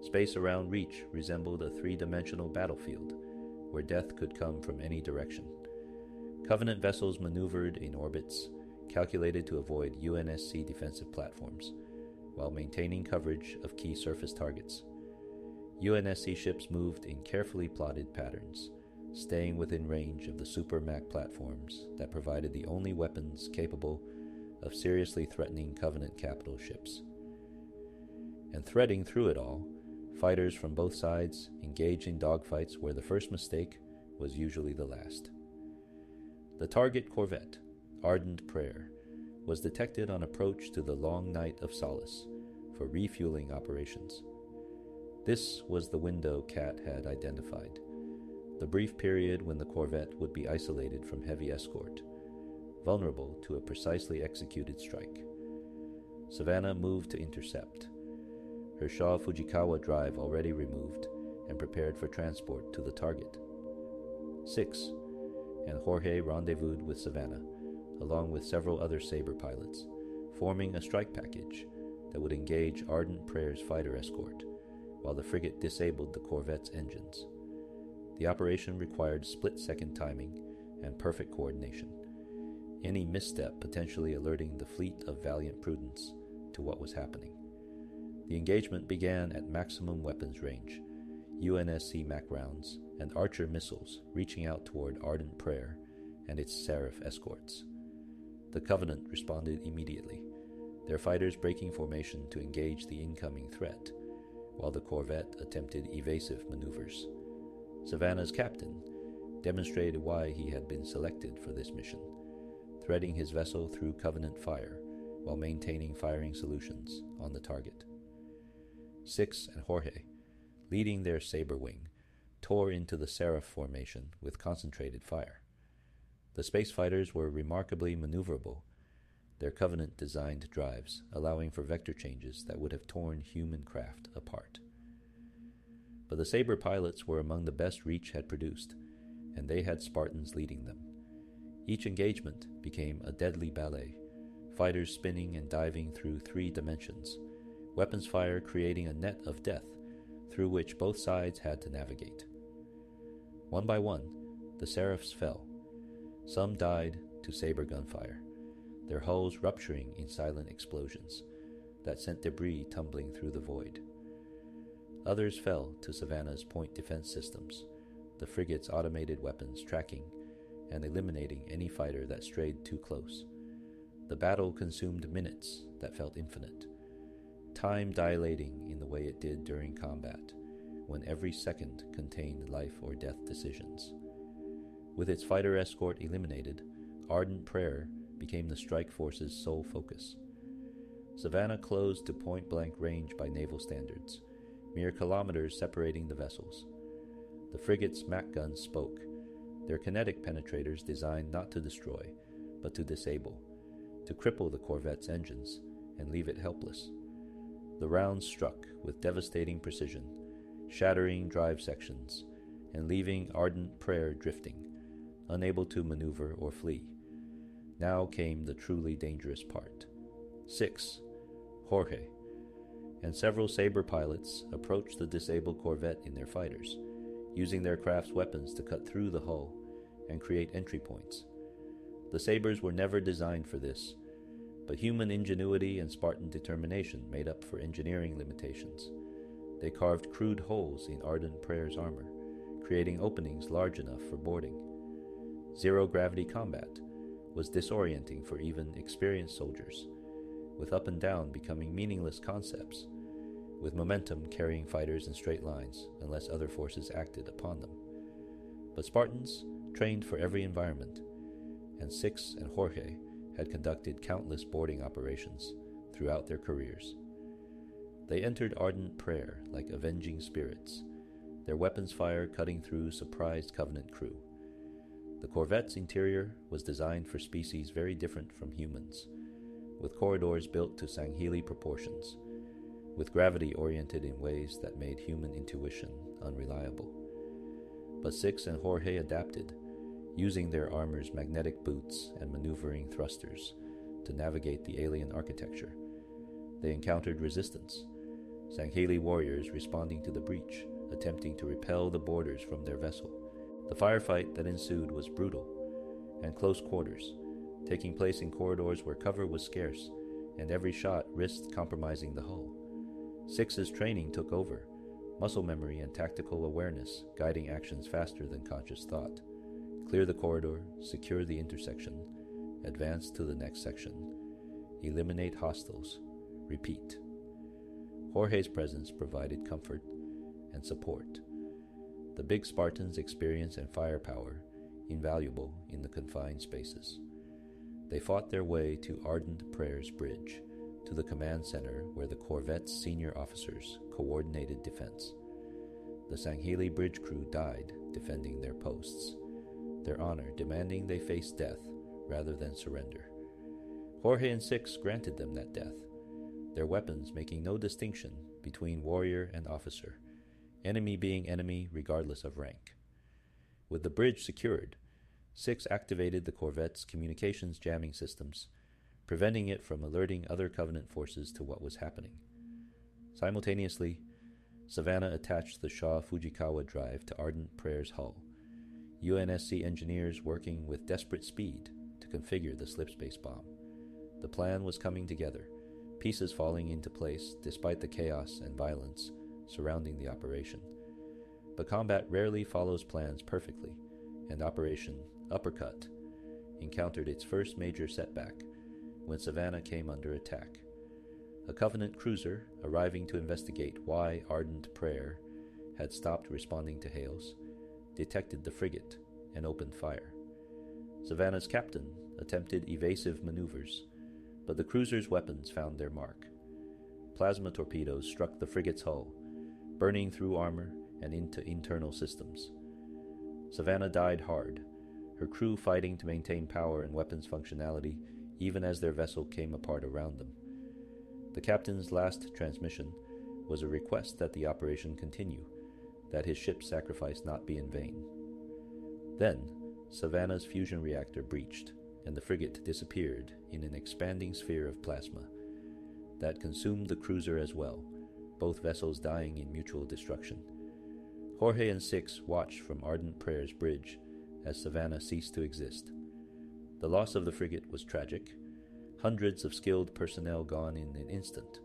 Space around Reach resembled a three-dimensional battlefield, where death could come from any direction. Covenant vessels maneuvered in orbits calculated to avoid UNSC defensive platforms, while maintaining coverage of key surface targets. UNSC ships moved in carefully plotted patterns, staying within range of the Super-Mac platforms that provided the only weapons capable of seriously threatening Covenant capital ships. And threading through it all, fighters from both sides engaged in dogfights where the first mistake was usually the last. The target corvette, Ardent Prayer, was detected on approach to the Long Night of Solace for refueling operations. This was the window Cat had identified, the brief period when the corvette would be isolated from heavy escort, vulnerable to a precisely executed strike. Savannah moved to intercept. her Shaw Fujikawa drive already removed and prepared for transport to the target. 6. And Jorge rendezvoused with Savannah, along with several other Sabre pilots, forming a strike package that would engage Ardent Prayer's fighter escort, while the frigate disabled the corvette's engines. The operation required split-second timing and perfect coordination, any misstep potentially alerting the fleet of Valiant Prudence to what was happening. The engagement began at maximum weapons range, UNSC Mac rounds and Archer missiles reaching out toward Ardent Prayer and its Seraph escorts. The Covenant responded immediately, their fighters breaking formation to engage the incoming threat, while the corvette attempted evasive maneuvers. Savannah's captain demonstrated why he had been selected for this mission, threading his vessel through Covenant fire while maintaining firing solutions on the target. 6 and Jorge, leading their Sabre wing, tore into the Seraph formation with concentrated fire. The space fighters were remarkably maneuverable, their Covenant-designed drives allowing for vector changes that would have torn human craft apart. But the Sabre pilots were among the best Reach had produced, and they had Spartans leading them. Each engagement became a deadly ballet, fighters spinning and diving through 3 dimensions, weapons fire creating a net of death through which both sides had to navigate. One by one, the Seraphs fell. Some died to Sabre gunfire, their hulls rupturing in silent explosions that sent debris tumbling through the void. Others fell to Savannah's point defense systems, the frigate's automated weapons tracking and eliminating any fighter that strayed too close. The battle consumed minutes that felt infinite, time dilating in the way it did during combat, when every second contained life or death decisions. With its fighter escort eliminated, Ardent Prayer became the strike force's sole focus. Savannah closed to point-blank range by naval standards, mere kilometers separating the vessels. The frigate's Mac guns spoke, their kinetic penetrators designed not to destroy, but to disable, to cripple the corvette's engines and leave it helpless. The rounds struck with devastating precision, shattering drive sections and leaving Ardent Prayer drifting, unable to maneuver or flee. Now came the truly dangerous part. 6. Jorge and several Sabre pilots approached the disabled corvette in their fighters, using their craft's weapons to cut through the hull and create entry points. The Sabres were never designed for this, but human ingenuity and Spartan determination made up for engineering limitations. They carved crude holes in Ardent Prayer's armor, creating openings large enough for boarding. Zero-gravity combat was disorienting for even experienced soldiers, with up and down becoming meaningless concepts, with momentum carrying fighters in straight lines unless other forces acted upon them. But Spartans trained for every environment, and 6 and Jorge had conducted countless boarding operations throughout their careers. They entered Ardent Prayer like avenging spirits, their weapons fire cutting through surprised Covenant crew. The corvette's interior was designed for species very different from humans, with corridors built to Sangheili proportions, with gravity oriented in ways that made human intuition unreliable. But 6 and Jorge adapted, using their armor's magnetic boots and maneuvering thrusters to navigate the alien architecture. They encountered resistance, Sangheili warriors responding to the breach, attempting to repel the boarders from their vessel. The firefight that ensued was brutal and close quarters, taking place in corridors where cover was scarce and every shot risked compromising the hull. 6's training took over, muscle memory and tactical awareness guiding actions faster than conscious thought. Clear the corridor, secure the intersection, advance to the next section, eliminate hostiles, repeat. Jorge's presence provided comfort and support. The big Spartans' experience and firepower invaluable in the confined spaces. They fought their way to Ardent Prayer's bridge, to the command center where the corvette's senior officers coordinated defense. The Sangheili bridge crew died defending their posts, their honor demanding they face death rather than surrender. Jorge and 6 granted them that death, their weapons making no distinction between warrior and officer, enemy being enemy regardless of rank. With the bridge secured, 6 activated the corvette's communications jamming systems, preventing it from alerting other Covenant forces to what was happening. Simultaneously, Savannah attached the Shaw Fujikawa drive to Ardent Prayer's hull, UNSC engineers working with desperate speed to configure the slipspace bomb. The plan was coming together, pieces falling into place despite the chaos and violence surrounding the operation. But combat rarely follows plans perfectly, and Operation Uppercut encountered its first major setback when Savannah came under attack. A Covenant cruiser, arriving to investigate why Ardent Prayer had stopped responding to hails, detected the frigate and opened fire. Savannah's captain attempted evasive maneuvers, but the cruiser's weapons found their mark. Plasma torpedoes struck the frigate's hull, burning through armor and into internal systems. Savannah died hard, her crew fighting to maintain power and weapons functionality even as their vessel came apart around them. The captain's last transmission was a request that the operation continue, that his ship's sacrifice not be in vain. Then, Savannah's fusion reactor breached, and the frigate disappeared in an expanding sphere of plasma that consumed the cruiser as well, both vessels dying in mutual destruction. Jorge and 6 watched from Ardent Prayer's bridge as Savannah ceased to exist. The loss of the frigate was tragic, hundreds of skilled personnel gone in an instant,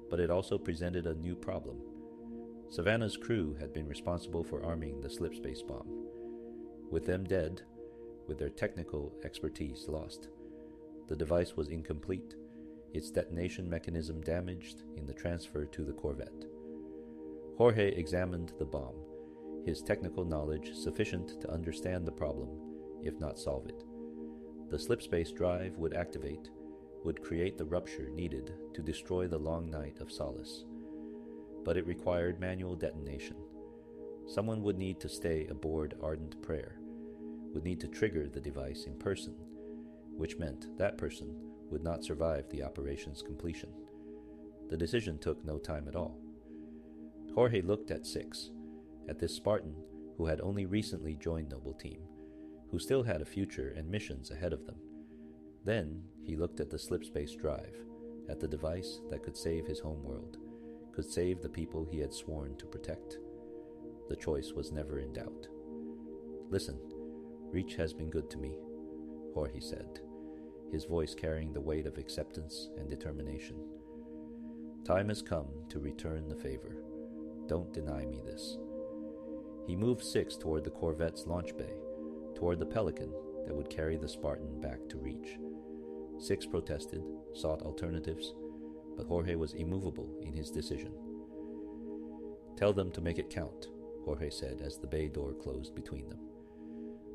but it also presented a new problem. Savannah's crew had been responsible for arming the slipspace bomb. With them dead, with their technical expertise lost, the device was incomplete, its detonation mechanism damaged in the transfer to the corvette. Jorge examined the bomb, his technical knowledge sufficient to understand the problem, if not solve it. The slipspace drive would activate, would create the rupture needed to destroy the long night of Solace. But it required manual detonation. Someone would need to stay aboard Ardent Prayer, would need to trigger the device in person, which meant that person would not survive the operation's completion. The decision took no time at all. Jorge looked at 6, at this Spartan who had only recently joined Noble Team, who still had a future and missions ahead of them. Then he looked at the slipspace drive, at the device that could save his homeworld, could save the people he had sworn to protect. The choice was never in doubt. "Listen, Reach has been good to me," Jorge said, his voice carrying the weight of acceptance and determination. "Time has come to return the favor. Don't deny me this." He moved 6 toward the corvette's launch bay, toward the Pelican that would carry the Spartan back to Reach. 6 protested, sought alternatives, but Jorge was immovable in his decision. "Tell them to make it count," Jorge said as the bay door closed between them.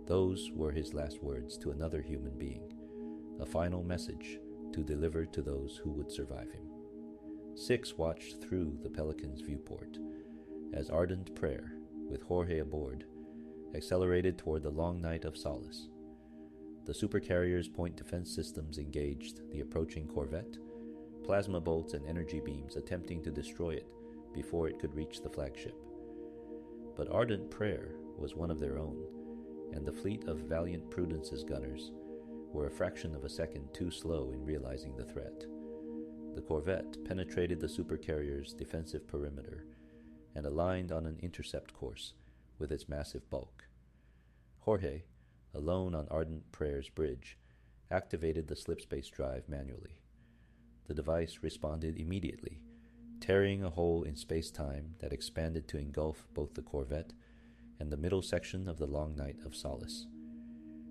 Those were his last words to another human being, a final message to deliver to those who would survive him. 6 watched through the Pelican's viewport as Ardent Prayer, with Jorge aboard, accelerated toward the long night of Solace. The supercarrier's point defense systems engaged the approaching corvette, plasma bolts and energy beams attempting to destroy it before it could reach the flagship. But Ardent Prayer was one of their own, and the fleet of Valiant Prudence's gunners were a fraction of a second too slow in realizing the threat. The corvette penetrated the supercarrier's defensive perimeter and aligned on an intercept course with its massive bulk. Jorge, alone on Ardent Prayer's bridge, activated the slipspace drive manually. The device responded immediately, tearing a hole in space-time that expanded to engulf both the corvette and the middle section of the long night of Solace.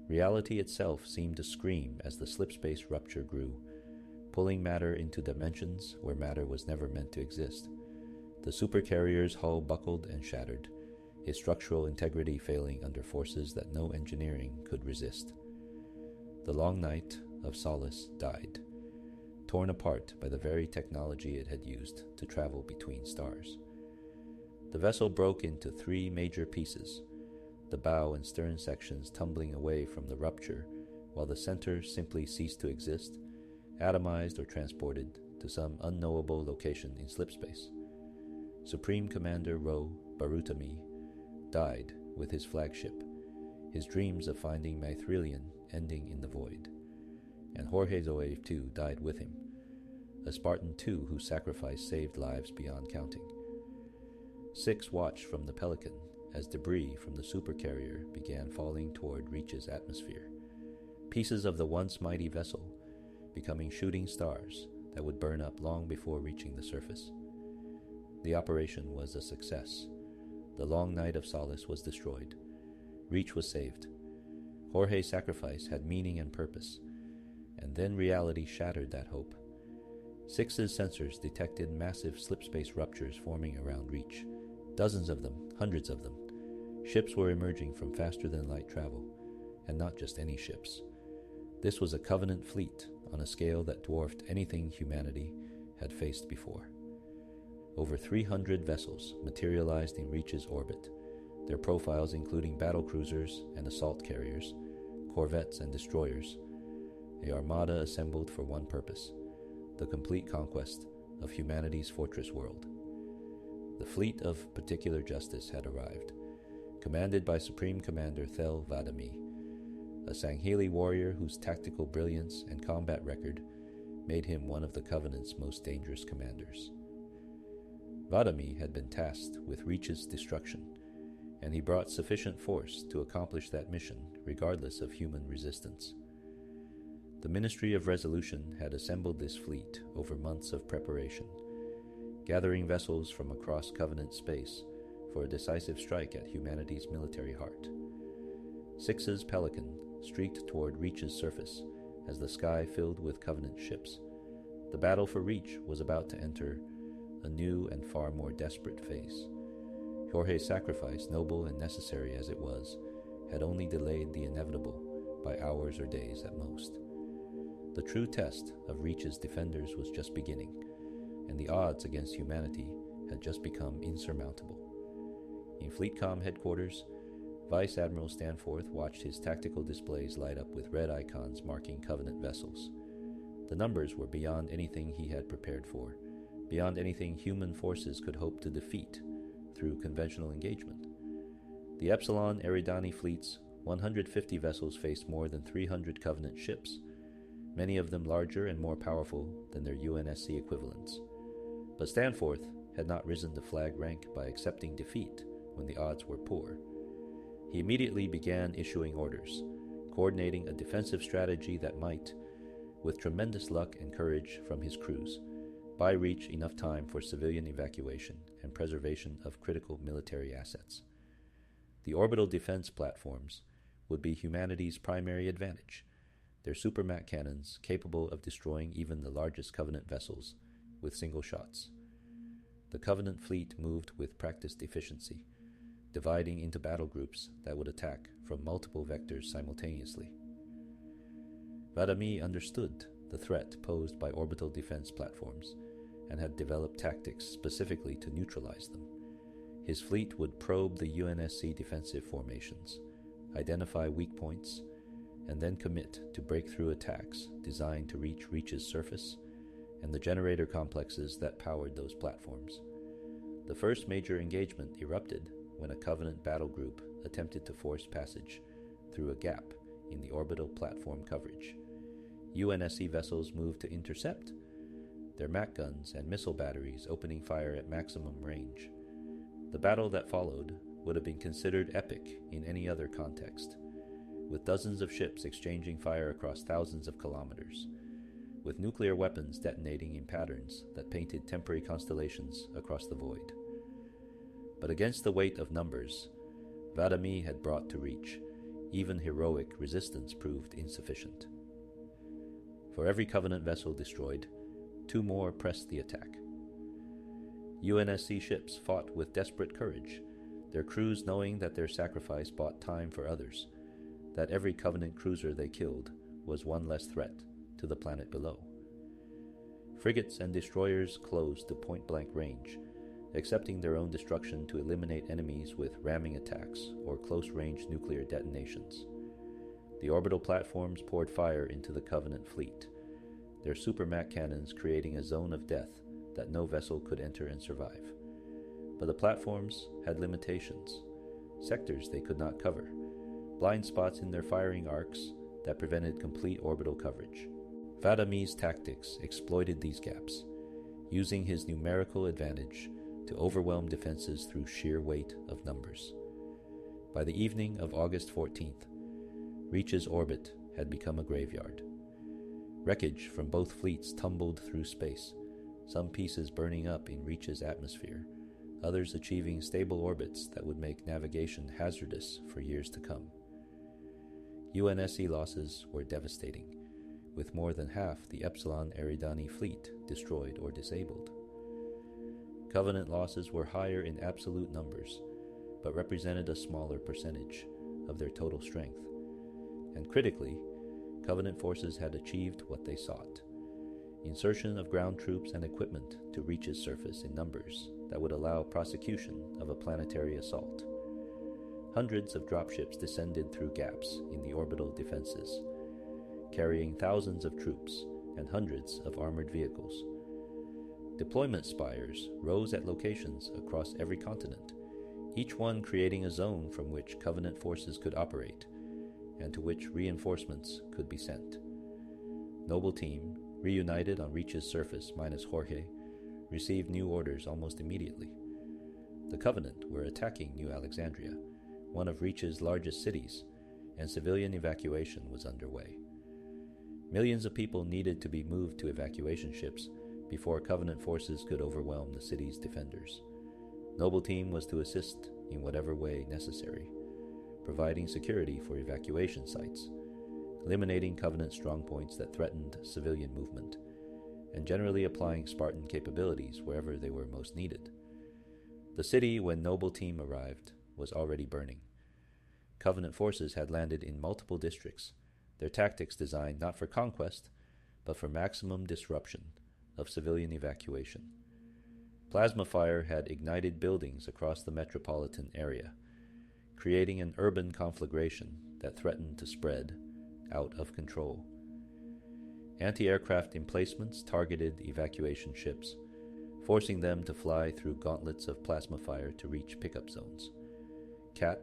Reality itself seemed to scream as the slipspace rupture grew, pulling matter into dimensions where matter was never meant to exist. The supercarrier's hull buckled and shattered, its structural integrity failing under forces that no engineering could resist. The long night of Solace died, torn apart by the very technology it had used to travel between stars. The vessel broke into 3 major pieces, the bow and stern sections tumbling away from the rupture, while the center simply ceased to exist, atomized or transported to some unknowable location in slipspace. Supreme Commander Ro Barutami died with his flagship, his dreams of finding Mythrilian ending in the void. And Jorge Zoe too died with him, a Spartan-II whose sacrifice saved lives beyond counting. 6 watched from the Pelican as debris from the supercarrier began falling toward Reach's atmosphere, pieces of the once mighty vessel becoming shooting stars that would burn up long before reaching the surface. The operation was a success. The long night of solace was destroyed. Reach was saved. Jorge's sacrifice had meaning and purpose, and then reality shattered that hope. 6's sensors detected massive slipspace ruptures forming around Reach. Dozens of them, hundreds of them. Ships were emerging from faster-than-light travel, and not just any ships. This was a Covenant fleet on a scale that dwarfed anything humanity had faced before. Over 300 vessels materialized in Reach's orbit, their profiles including battlecruisers and assault carriers, corvettes and destroyers, a armada assembled for one purpose: the complete conquest of humanity's fortress world. The fleet of particular justice had arrived, commanded by Supreme Commander Thel Vadami, a Sangheili warrior whose tactical brilliance and combat record made him one of the Covenant's most dangerous commanders. Vadami had been tasked with Reach's destruction, and he brought sufficient force to accomplish that mission regardless of human resistance. The Ministry of Resolution had assembled this fleet over months of preparation, gathering vessels from across Covenant space for a decisive strike at humanity's military heart. 6's Pelican streaked toward Reach's surface as the sky filled with Covenant ships. The battle for Reach was about to enter a new and far more desperate phase. Jorge's sacrifice, noble and necessary as it was, had only delayed the inevitable by hours or days at most. The true test of Reach's defenders was just beginning, and the odds against humanity had just become insurmountable. In FleetCom headquarters, Vice Admiral Stanforth watched his tactical displays light up with red icons marking Covenant vessels. The numbers were beyond anything he had prepared for, beyond anything human forces could hope to defeat through conventional engagement. The Epsilon Eridani fleet's 150 vessels faced more than 300 Covenant ships, many of them larger and more powerful than their UNSC equivalents. But Stanforth had not risen to flag rank by accepting defeat when the odds were poor. He immediately began issuing orders, coordinating a defensive strategy that might, with tremendous luck and courage from his crews, buy Reach enough time for civilian evacuation and preservation of critical military assets. The orbital defense platforms would be humanity's primary advantage, their supermat cannons capable of destroying even the largest Covenant vessels with single shots. The Covenant fleet moved with practiced efficiency, dividing into battle groups that would attack from multiple vectors simultaneously. Vadami understood the threat posed by orbital defense platforms and had developed tactics specifically to neutralize them. His fleet would probe the UNSC defensive formations, identify weak points, and then commit to breakthrough attacks designed to reach Reach's surface and the generator complexes that powered those platforms. The first major engagement erupted when a Covenant battle group attempted to force passage through a gap in the orbital platform coverage. UNSC vessels moved to intercept, their MAC guns and missile batteries opening fire at maximum range. The battle that followed would have been considered epic in any other context, with dozens of ships exchanging fire across thousands of kilometers, with nuclear weapons detonating in patterns that painted temporary constellations across the void. But against the weight of numbers Vadami had brought to Reach, even heroic resistance proved insufficient. For every Covenant vessel destroyed, 2 more pressed the attack. UNSC ships fought with desperate courage, their crews knowing that their sacrifice bought time for others, that every Covenant cruiser they killed was one less threat to the planet below. Frigates and destroyers closed to point-blank range, accepting their own destruction to eliminate enemies with ramming attacks or close-range nuclear detonations. The orbital platforms poured fire into the Covenant fleet, their supermat cannons creating a zone of death that no vessel could enter and survive. But the platforms had limitations, sectors they could not cover, blind spots in their firing arcs that prevented complete orbital coverage. Vadami's tactics exploited these gaps, using his numerical advantage to overwhelm defenses through sheer weight of numbers. By the evening of August 14th, Reach's orbit had become a graveyard. Wreckage from both fleets tumbled through space, some pieces burning up in Reach's atmosphere, others achieving stable orbits that would make navigation hazardous for years to come. UNSC losses were devastating, with more than half the Epsilon Eridani fleet destroyed or disabled. Covenant losses were higher in absolute numbers, but represented a smaller percentage of their total strength. And critically, Covenant forces had achieved what they sought: insertion of ground troops and equipment to Reach's surface in numbers that would allow prosecution of a planetary assault. Hundreds of dropships descended through gaps in the orbital defenses, carrying thousands of troops and hundreds of armored vehicles. Deployment spires rose at locations across every continent, each one creating a zone from which Covenant forces could operate and to which reinforcements could be sent. Noble Team, reunited on Reach's surface minus Jorge, received new orders almost immediately. The Covenant were attacking New Alexandria, one of Reach's largest cities, and civilian evacuation was underway. Millions of people needed to be moved to evacuation ships before Covenant forces could overwhelm the city's defenders. Noble Team was to assist in whatever way necessary, providing security for evacuation sites, eliminating Covenant strongpoints that threatened civilian movement, and generally applying Spartan capabilities wherever they were most needed. The city, when Noble Team arrived, was already burning. Covenant forces had landed in multiple districts, their tactics designed not for conquest, but for maximum disruption of civilian evacuation. Plasma fire had ignited buildings across the metropolitan area, creating an urban conflagration that threatened to spread out of control. Anti-aircraft emplacements targeted evacuation ships, forcing them to fly through gauntlets of plasma fire to reach pickup zones. Kat,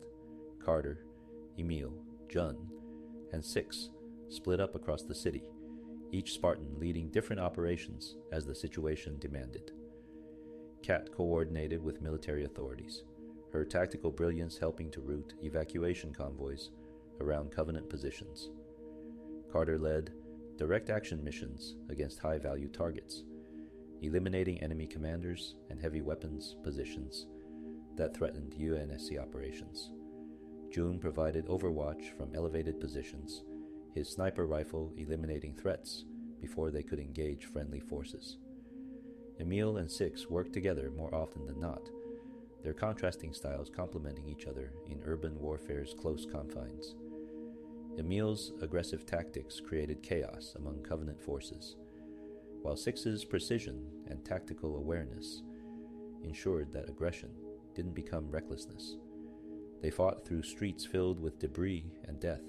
Carter, Emil, Jun, and Six split up across the city, each Spartan leading different operations as the situation demanded. Kat coordinated with military authorities, her tactical brilliance helping to route evacuation convoys around Covenant positions. Carter led direct action missions against high-value targets, eliminating enemy commanders and heavy weapons positions that threatened UNSC operations. June provided overwatch from elevated positions, his sniper rifle eliminating threats before they could engage friendly forces. Emil and Six worked together more often than not, their contrasting styles complementing each other in urban warfare's close confines. Emil's aggressive tactics created chaos among Covenant forces, while Six's precision and tactical awareness ensured that aggression didn't become recklessness. They fought through streets filled with debris and death,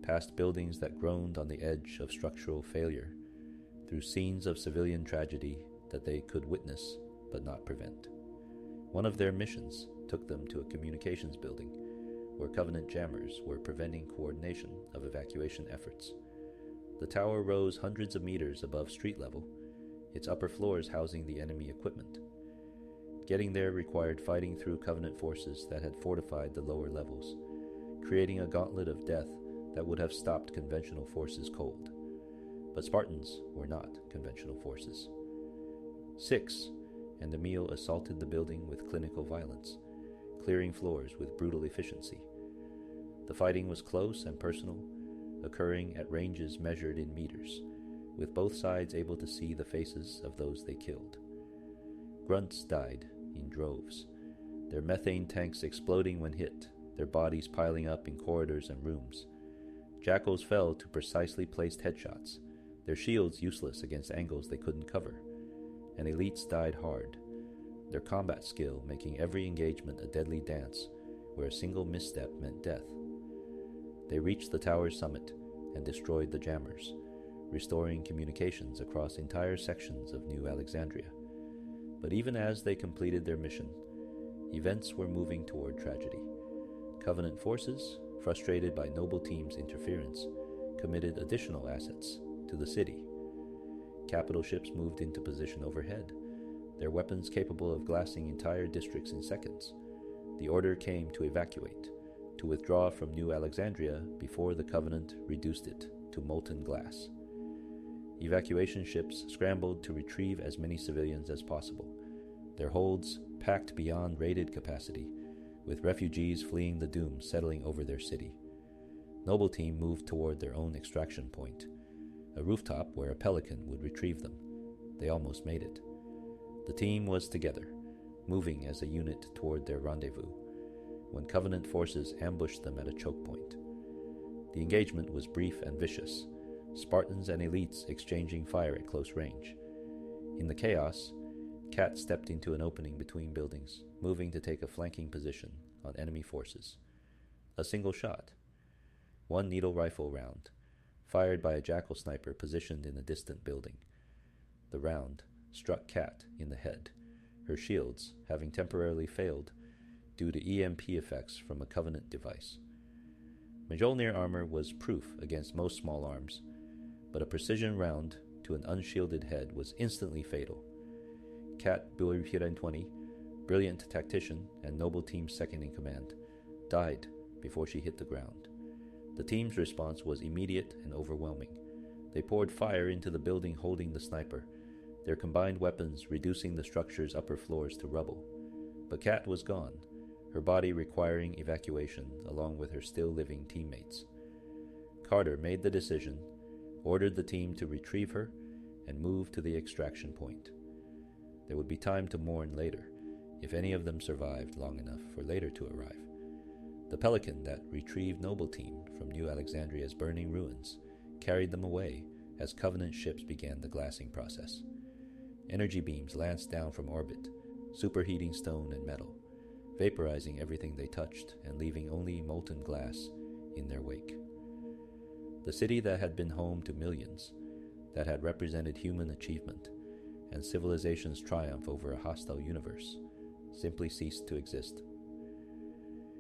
past buildings that groaned on the edge of structural failure, through scenes of civilian tragedy that they could witness but not prevent. One of their missions took them to a communications building where Covenant jammers were preventing coordination of evacuation efforts. The tower rose hundreds of meters above street level, its upper floors housing the enemy equipment. Getting there required fighting through Covenant forces that had fortified the lower levels, creating a gauntlet of death that would have stopped conventional forces cold. But Spartans were not conventional forces. Six and Emil assaulted the building with clinical violence, clearing floors with brutal efficiency. The fighting was close and personal, occurring at ranges measured in meters, with both sides able to see the faces of those they killed. Grunts died in droves, their methane tanks exploding when hit, their bodies piling up in corridors and rooms. Jackals fell to precisely placed headshots, their shields useless against angles they couldn't cover. And elites died hard, their combat skill making every engagement a deadly dance where a single misstep meant death. They reached the tower's summit and destroyed the jammers, restoring communications across entire sections of New Alexandria. But even as they completed their mission, Events were moving toward tragedy. Covenant forces, frustrated by Noble Team's interference, committed additional assets to the city. Capital ships moved into position overhead, their weapons capable of glassing entire districts in seconds. The order came to evacuate, to withdraw from New Alexandria before the Covenant reduced it to molten glass. Evacuation ships scrambled to retrieve as many civilians as possible, their holds packed beyond rated capacity, with refugees fleeing the doom settling over their city. Noble Team moved toward their own extraction point, a rooftop where a pelican would retrieve them. They almost made it. The team was together, moving as a unit toward their rendezvous, when Covenant forces ambushed them at a choke point. The engagement was brief and vicious, Spartans and elites exchanging fire at close range. In the chaos, Cat stepped into an opening between buildings, moving to take a flanking position on enemy forces. A single shot. One needle rifle round, fired by a jackal sniper positioned in a distant building. The round struck Cat in the head, her shields having temporarily failed due to EMP effects from a Covenant device. Mjolnir armor was proof against most small arms, but a precision round to an unshielded head was instantly fatal. Cat Buirhiren-20, brilliant tactician and Noble Team's second-in-command, died before she hit the ground. The team's response was immediate and overwhelming. They poured fire into the building holding the sniper, their combined weapons reducing the structure's upper floors to rubble. But Cat was gone, her body requiring evacuation along with her still-living teammates. Carter made the decision, ordered the team to retrieve her, and move to the extraction point. There would be time to mourn later, if any of them survived long enough for later to arrive. The pelican that retrieved Noble Team from New Alexandria's burning ruins carried them away as Covenant ships began the glassing process. Energy beams lanced down from orbit, superheating stone and metal, vaporizing everything they touched and leaving only molten glass in their wake. The city that had been home to millions, that had represented human achievement and civilization's triumph over a hostile universe, simply ceased to exist.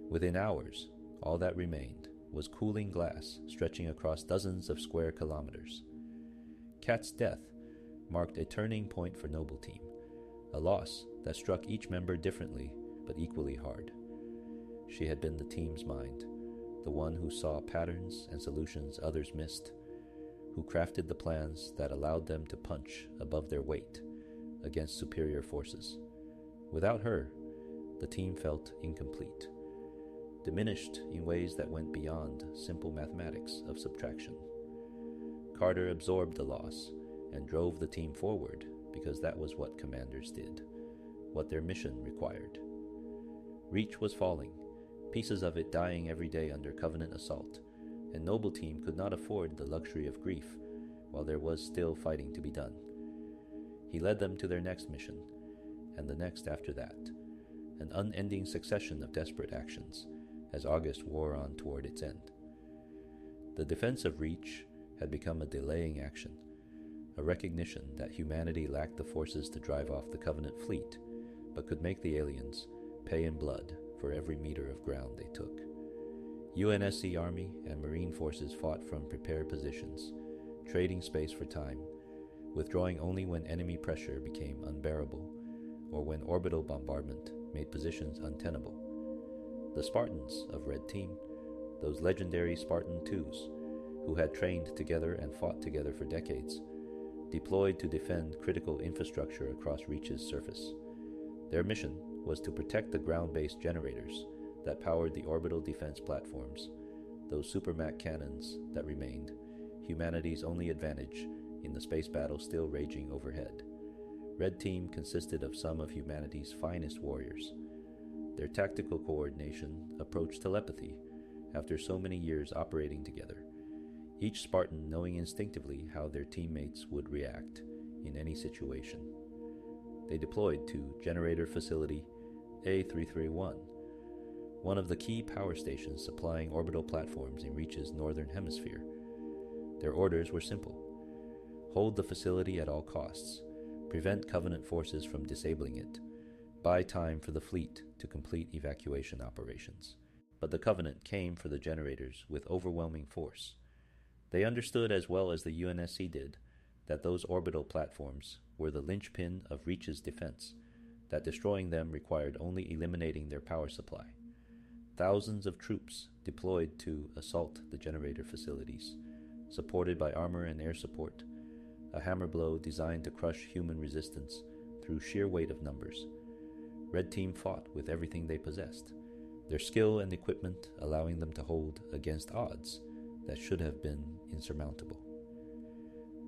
Within hours, all that remained was cooling glass stretching across dozens of square kilometers. Cat's death marked a turning point for Noble Team, a loss that struck each member differently but equally hard. She had been the team's mind, the one who saw patterns and solutions others missed, who crafted the plans that allowed them to punch above their weight against superior forces. Without her, the team felt incomplete, diminished in ways that went beyond simple mathematics of subtraction. Carter absorbed the loss and drove the team forward because that was what commanders did, what their mission required. Reach was falling, pieces of it dying every day under Covenant assault, and Noble Team could not afford the luxury of grief while there was still fighting to be done. He led them to their next mission, and the next after that, an unending succession of desperate actions as August wore on toward its end. The defense of Reach had become a delaying action, a recognition that humanity lacked the forces to drive off the Covenant fleet, but could make the aliens pay in blood for every meter of ground they took. UNSC Army and Marine forces fought from prepared positions, trading space for time, withdrawing only when enemy pressure became unbearable or when orbital bombardment made positions untenable. The Spartans of Red Team, those legendary Spartan-IIs, who had trained together and fought together for decades, deployed to defend critical infrastructure across Reach's surface. Their mission was to protect the ground-based generators that powered the orbital defense platforms, those supermac cannons that remained humanity's only advantage in the space battle still raging overhead. Red Team consisted of some of humanity's finest warriors. Their tactical coordination approached telepathy after so many years operating together, each Spartan knowing instinctively how their teammates would react in any situation. They deployed to Generator Facility A331, one of the key power stations supplying orbital platforms in Reach's northern hemisphere. Their orders were simple: hold the facility at all costs, prevent Covenant forces from disabling it, buy time for the fleet to complete evacuation operations. But the Covenant came for the generators with overwhelming force. They understood as well as the UNSC did that those orbital platforms were the linchpin of Reach's defense, that destroying them required only eliminating their power supply. Thousands of troops deployed to assault the generator facilities, supported by armor and air support, a hammer blow designed to crush human resistance through sheer weight of numbers. Red Team fought with everything they possessed, their skill and equipment allowing them to hold against odds that should have been insurmountable.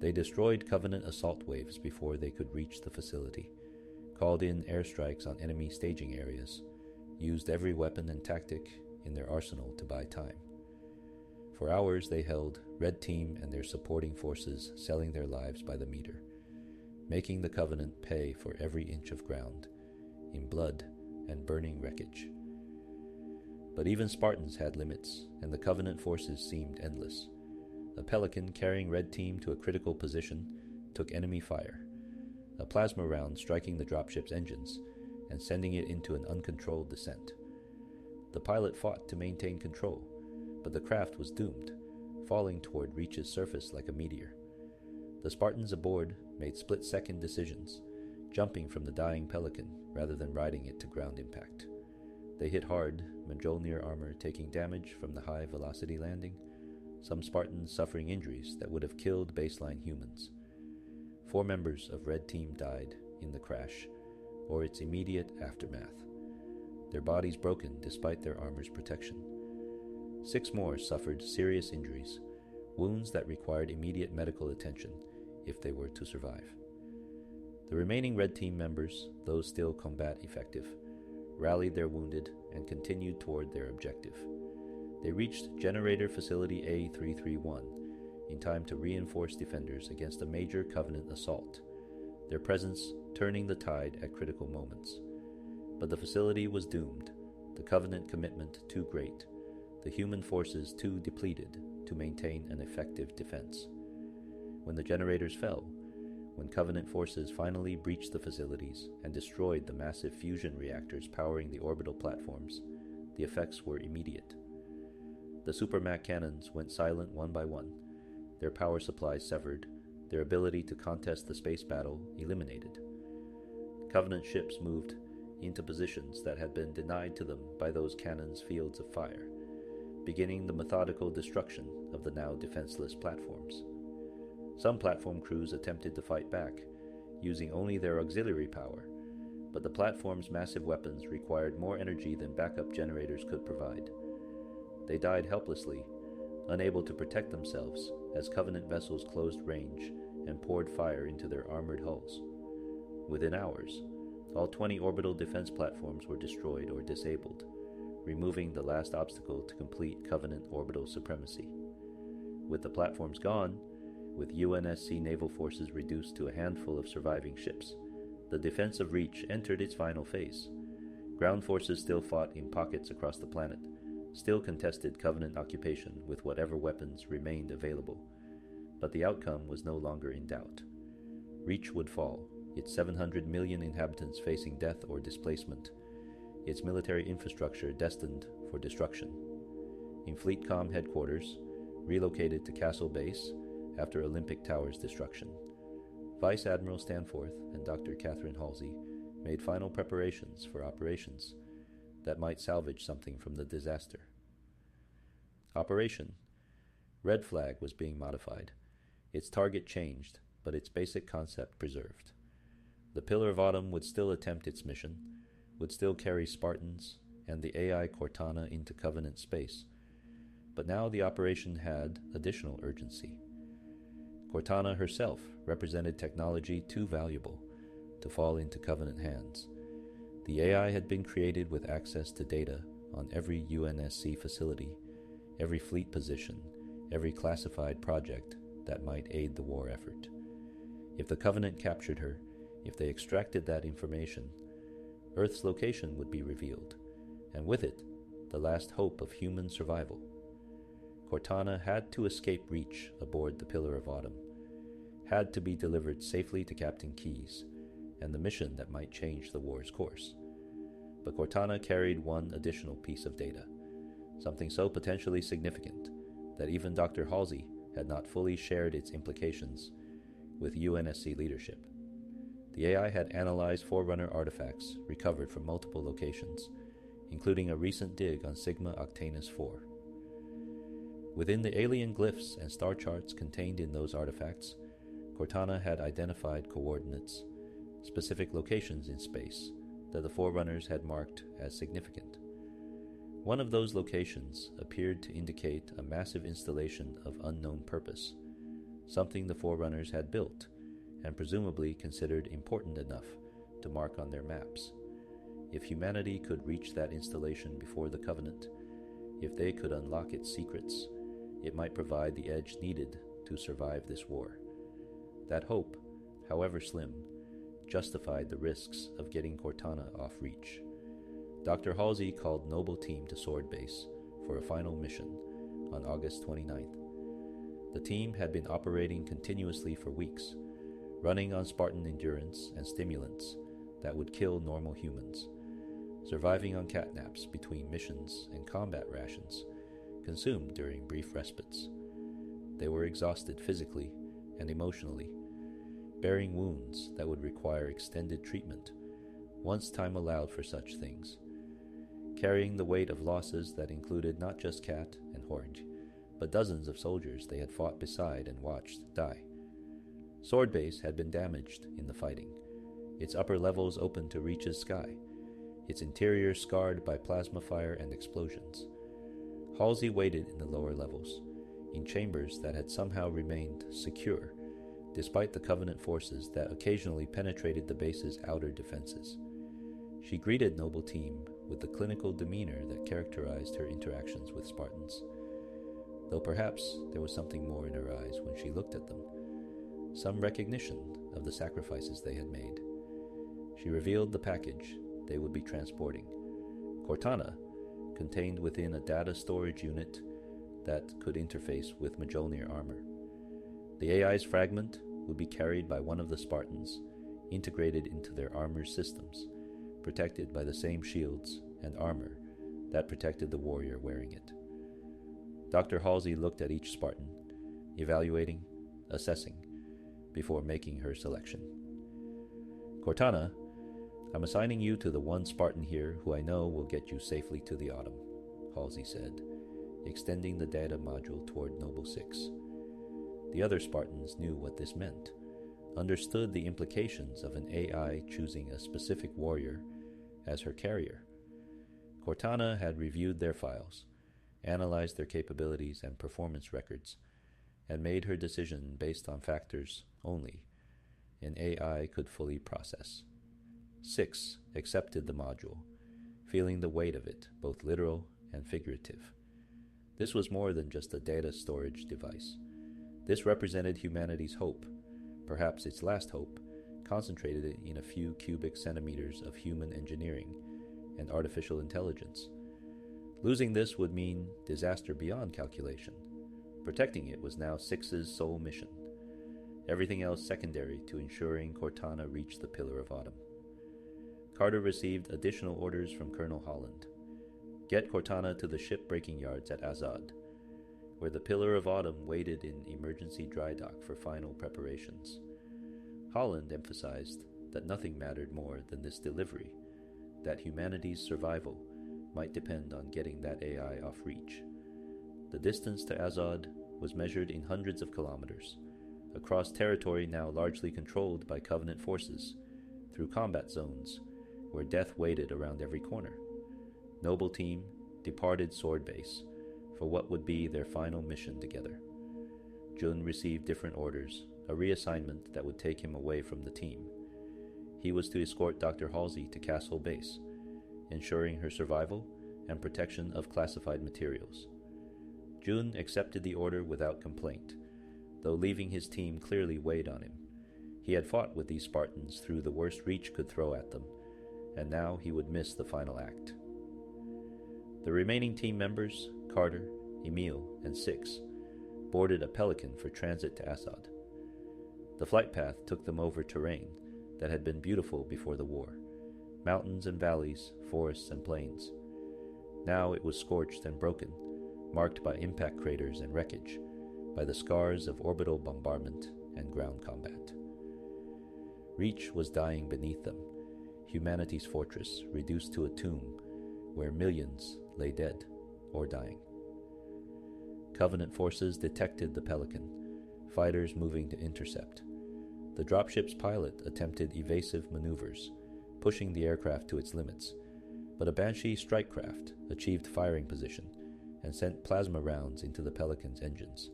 They destroyed Covenant assault waves before they could reach the facility, called in airstrikes on enemy staging areas, used every weapon and tactic in their arsenal to buy time. For hours they held Red Team and their supporting forces selling their lives by the meter, making the Covenant pay for every inch of ground, in blood and burning wreckage. But even Spartans had limits, and the Covenant forces seemed endless. A Pelican carrying Red Team to a critical position took enemy fire, a plasma round striking the dropship's engines and sending it into an uncontrolled descent. The pilot fought to maintain control, but the craft was doomed, falling toward Reach's surface like a meteor. The Spartans aboard made split-second decisions, jumping from the dying Pelican rather than riding it to ground impact. They hit hard, Mjolnir armor taking damage from the high-velocity landing, some Spartans suffering injuries that would have killed baseline humans. 4 members of Red Team died in the crash, or its immediate aftermath, their bodies broken despite their armor's protection. 6 more suffered serious injuries, wounds that required immediate medical attention if they were to survive. The remaining Red Team members, those still combat effective, rallied their wounded and continued toward their objective. They reached Generator Facility A331 in time to reinforce defenders against a major Covenant assault, their presence turning the tide at critical moments. But the facility was doomed, the Covenant commitment too great, the human forces too depleted to maintain an effective defense. When the generators fell, when Covenant forces finally breached the facilities and destroyed the massive fusion reactors powering the orbital platforms, the effects were immediate. The Supermac cannons went silent one by one, their power supplies severed, their ability to contest the space battle eliminated. Covenant ships moved into positions that had been denied to them by those cannons' fields of fire, beginning the methodical destruction of the now defenseless platforms. Some platform crews attempted to fight back, using only their auxiliary power, but the platform's massive weapons required more energy than backup generators could provide. They died helplessly, unable to protect themselves as Covenant vessels closed range and poured fire into their armored hulls. Within hours, all 20 orbital defense platforms were destroyed or disabled, removing the last obstacle to complete Covenant orbital supremacy. With the platforms gone, with UNSC naval forces reduced to a handful of surviving ships, the defense of Reach entered its final phase. Ground forces still fought in pockets across the planet, still contested Covenant occupation with whatever weapons remained available, but the outcome was no longer in doubt. Reach would fall, its 700 million inhabitants facing death or displacement, its military infrastructure destined for destruction. In Fleetcom headquarters, relocated to Castle Base after Olympic Tower's destruction, Vice Admiral Stanforth and Dr. Catherine Halsey made final preparations for operations that might salvage something from the disaster. Operation Red Flag was being modified. Its target changed, but its basic concept preserved. The Pillar of Autumn would still attempt its mission, would still carry Spartans and the AI Cortana into Covenant space, but now the operation had additional urgency. Cortana herself represented technology too valuable to fall into Covenant hands. The AI had been created with access to data on every UNSC facility, every fleet position, every classified project that might aid the war effort. If the Covenant captured her, if they extracted that information, Earth's location would be revealed, and with it, the last hope of human survival. Cortana had to escape Reach aboard the Pillar of Autumn, had to be delivered safely to Captain Keyes, and the mission that might change the war's course. but Cortana carried one additional piece of data, something so potentially significant that even Dr. Halsey had not fully shared its implications with UNSC leadership. The AI had analyzed Forerunner artifacts recovered from multiple locations, including a recent dig on Sigma Octanus 4. Within the alien glyphs and star charts contained in those artifacts, Cortana had identified coordinates, specific locations in space that the Forerunners had marked as significant. One of those locations appeared to indicate a massive installation of unknown purpose, something the Forerunners had built and presumably considered important enough to mark on their maps. If humanity could reach that installation before the Covenant, if they could unlock its secrets, it might provide the edge needed to survive this war. That hope, however slim, justified the risks of getting Cortana off reach. Dr. Halsey called Noble Team to Sword Base for a final mission on August 29th. The team had been operating continuously for weeks, running on Spartan endurance and stimulants that would kill normal humans, surviving on catnaps between missions and combat rations consumed during brief respites. They were exhausted physically and emotionally, bearing wounds that would require extended treatment once time allowed for such things, carrying the weight of losses that included not just Kat and Horg, but dozens of soldiers they had fought beside and watched die. Sword Base had been damaged in the fighting, its upper levels open to Reach's sky, its interior scarred by plasma fire and explosions. Halsey waited in the lower levels, in chambers that had somehow remained secure, despite the Covenant forces that occasionally penetrated the base's outer defenses. She greeted Noble Team with the clinical demeanor that characterized her interactions with Spartans, though perhaps there was something more in her eyes when she looked at them, some recognition of the sacrifices they had made. She revealed the package they would be transporting. Cortana, contained within a data storage unit that could interface with Mjolnir armor. The AI's fragment would be carried by one of the Spartans, integrated into their armor systems, protected by the same shields and armor that protected the warrior wearing it. Dr. Halsey looked at each Spartan, evaluating, assessing, before making her selection. Cortana, I'm assigning you to the one Spartan here who I know will get you safely to the Autumn, Halsey said, extending the data module toward Noble 6. The other Spartans knew what this meant, understood the implications of an AI choosing a specific warrior as her carrier. Cortana had reviewed their files, analyzed their capabilities and performance records, and made her decision based on factors only an AI could fully process. 6 accepted the module, feeling the weight of it, both literal and figurative. This was more than just a data storage device. This represented humanity's hope, perhaps its last hope, concentrated in a few cubic centimeters of human engineering and artificial intelligence. Losing this would mean disaster beyond calculation. Protecting it was now 6's sole mission, everything else secondary to ensuring Cortana reached the Pillar of Autumn. Carter received additional orders from Colonel Holland. Get Cortana to the ship-breaking yards at Azad, where the Pillar of Autumn waited in emergency dry dock for final preparations. Holland emphasized that nothing mattered more than this delivery, that humanity's survival might depend on getting that AI off reach. The distance to Azad was measured in hundreds of kilometers, across territory now largely controlled by Covenant forces, through combat zones, where death waited around every corner. Noble Team departed Sword Base for what would be their final mission together. Jun received different orders, a reassignment that would take him away from the team. He was to escort Dr. Halsey to Castle Base, ensuring her survival and protection of classified materials. Jun accepted the order without complaint, though leaving his team clearly weighed on him. He had fought with these Spartans through the worst Reach could throw at them, and now he would miss the final act. The remaining team members, Carter, Emil, and 6, boarded a Pelican for transit to Assad. The flight path took them over terrain that had been beautiful before the war, mountains and valleys, forests and plains. Now it was scorched and broken, marked by impact craters and wreckage, by the scars of orbital bombardment and ground combat. Reach was dying beneath them, humanity's fortress reduced to a tomb where millions lay dead or dying. Covenant forces detected the Pelican, fighters moving to intercept. The dropship's pilot attempted evasive maneuvers, pushing the aircraft to its limits, but a Banshee strike craft achieved firing position and sent plasma rounds into the Pelican's engines.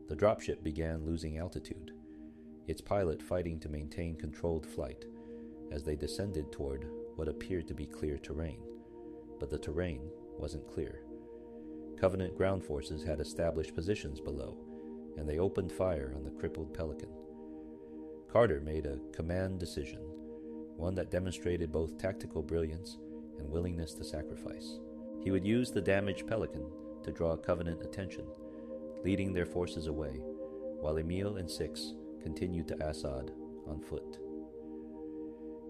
The dropship began losing altitude, its pilot fighting to maintain controlled flight as they descended toward what appeared to be clear terrain, but the terrain wasn't clear. Covenant ground forces had established positions below, and they opened fire on the crippled Pelican. Carter made a command decision, one that demonstrated both tactical brilliance and willingness to sacrifice. He would use the damaged Pelican to draw Covenant attention, leading their forces away, while Emil and Six continued to Assad on foot.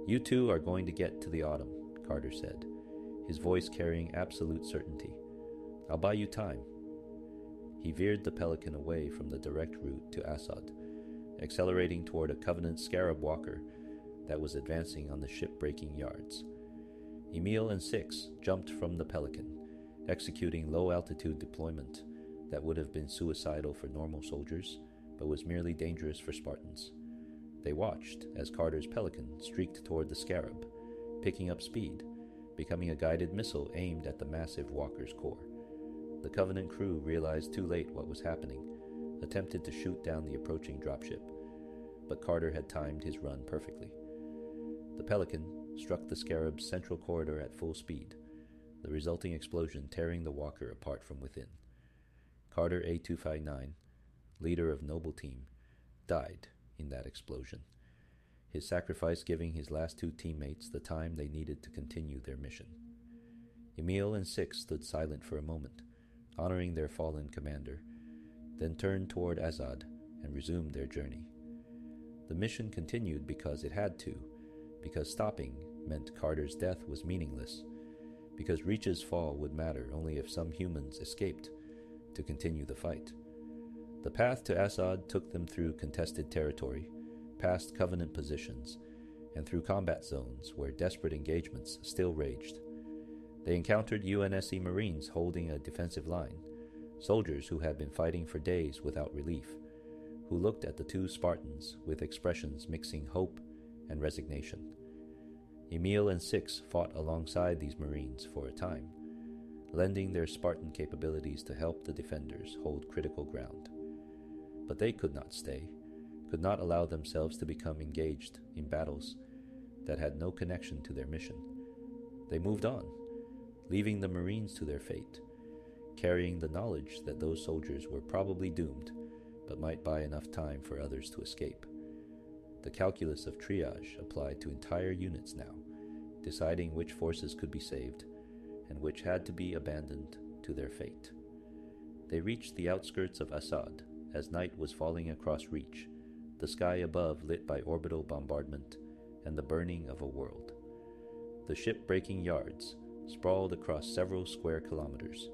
"You two are going to get to the autumn," Carter said, his voice carrying absolute certainty. "I'll buy you time." He veered the Pelican away from the direct route to Assad, accelerating toward a Covenant Scarab walker that was advancing on the ship-breaking yards. Emil and Six jumped from the Pelican, executing low-altitude deployment that would have been suicidal for normal soldiers, but was merely dangerous for Spartans. They watched as Carter's Pelican streaked toward the Scarab, picking up speed, becoming a guided missile aimed at the massive walker's core. The Covenant crew realized too late what was happening, attempted to shoot down the approaching dropship, but Carter had timed his run perfectly. The Pelican struck the Scarab's central corridor at full speed, the resulting explosion tearing the walker apart from within. Carter A259, leader of Noble Team, died in that explosion, his sacrifice giving his last two teammates the time they needed to continue their mission. Emil and Six stood silent for a moment, honoring their fallen commander, then turned toward Assad and resumed their journey. The mission continued because it had to, because stopping meant Carter's death was meaningless, because Reach's fall would matter only if some humans escaped to continue the fight. The path to Assad took them through contested territory, past Covenant positions, and through combat zones where desperate engagements still raged. They encountered UNSC Marines holding a defensive line, soldiers who had been fighting for days without relief, who looked at the two Spartans with expressions mixing hope and resignation. Emil and Six fought alongside these Marines for a time, lending their Spartan capabilities to help the defenders hold critical ground. But they could not stay, could not allow themselves to become engaged in battles that had no connection to their mission. They moved on, leaving the Marines to their fate, carrying the knowledge that those soldiers were probably doomed, but might buy enough time for others to escape. The calculus of triage applied to entire units now, deciding which forces could be saved and which had to be abandoned to their fate. They reached the outskirts of Assad as night was falling across Reach, the sky above lit by orbital bombardment and the burning of a world. The ship-breaking yards sprawled across several square kilometers,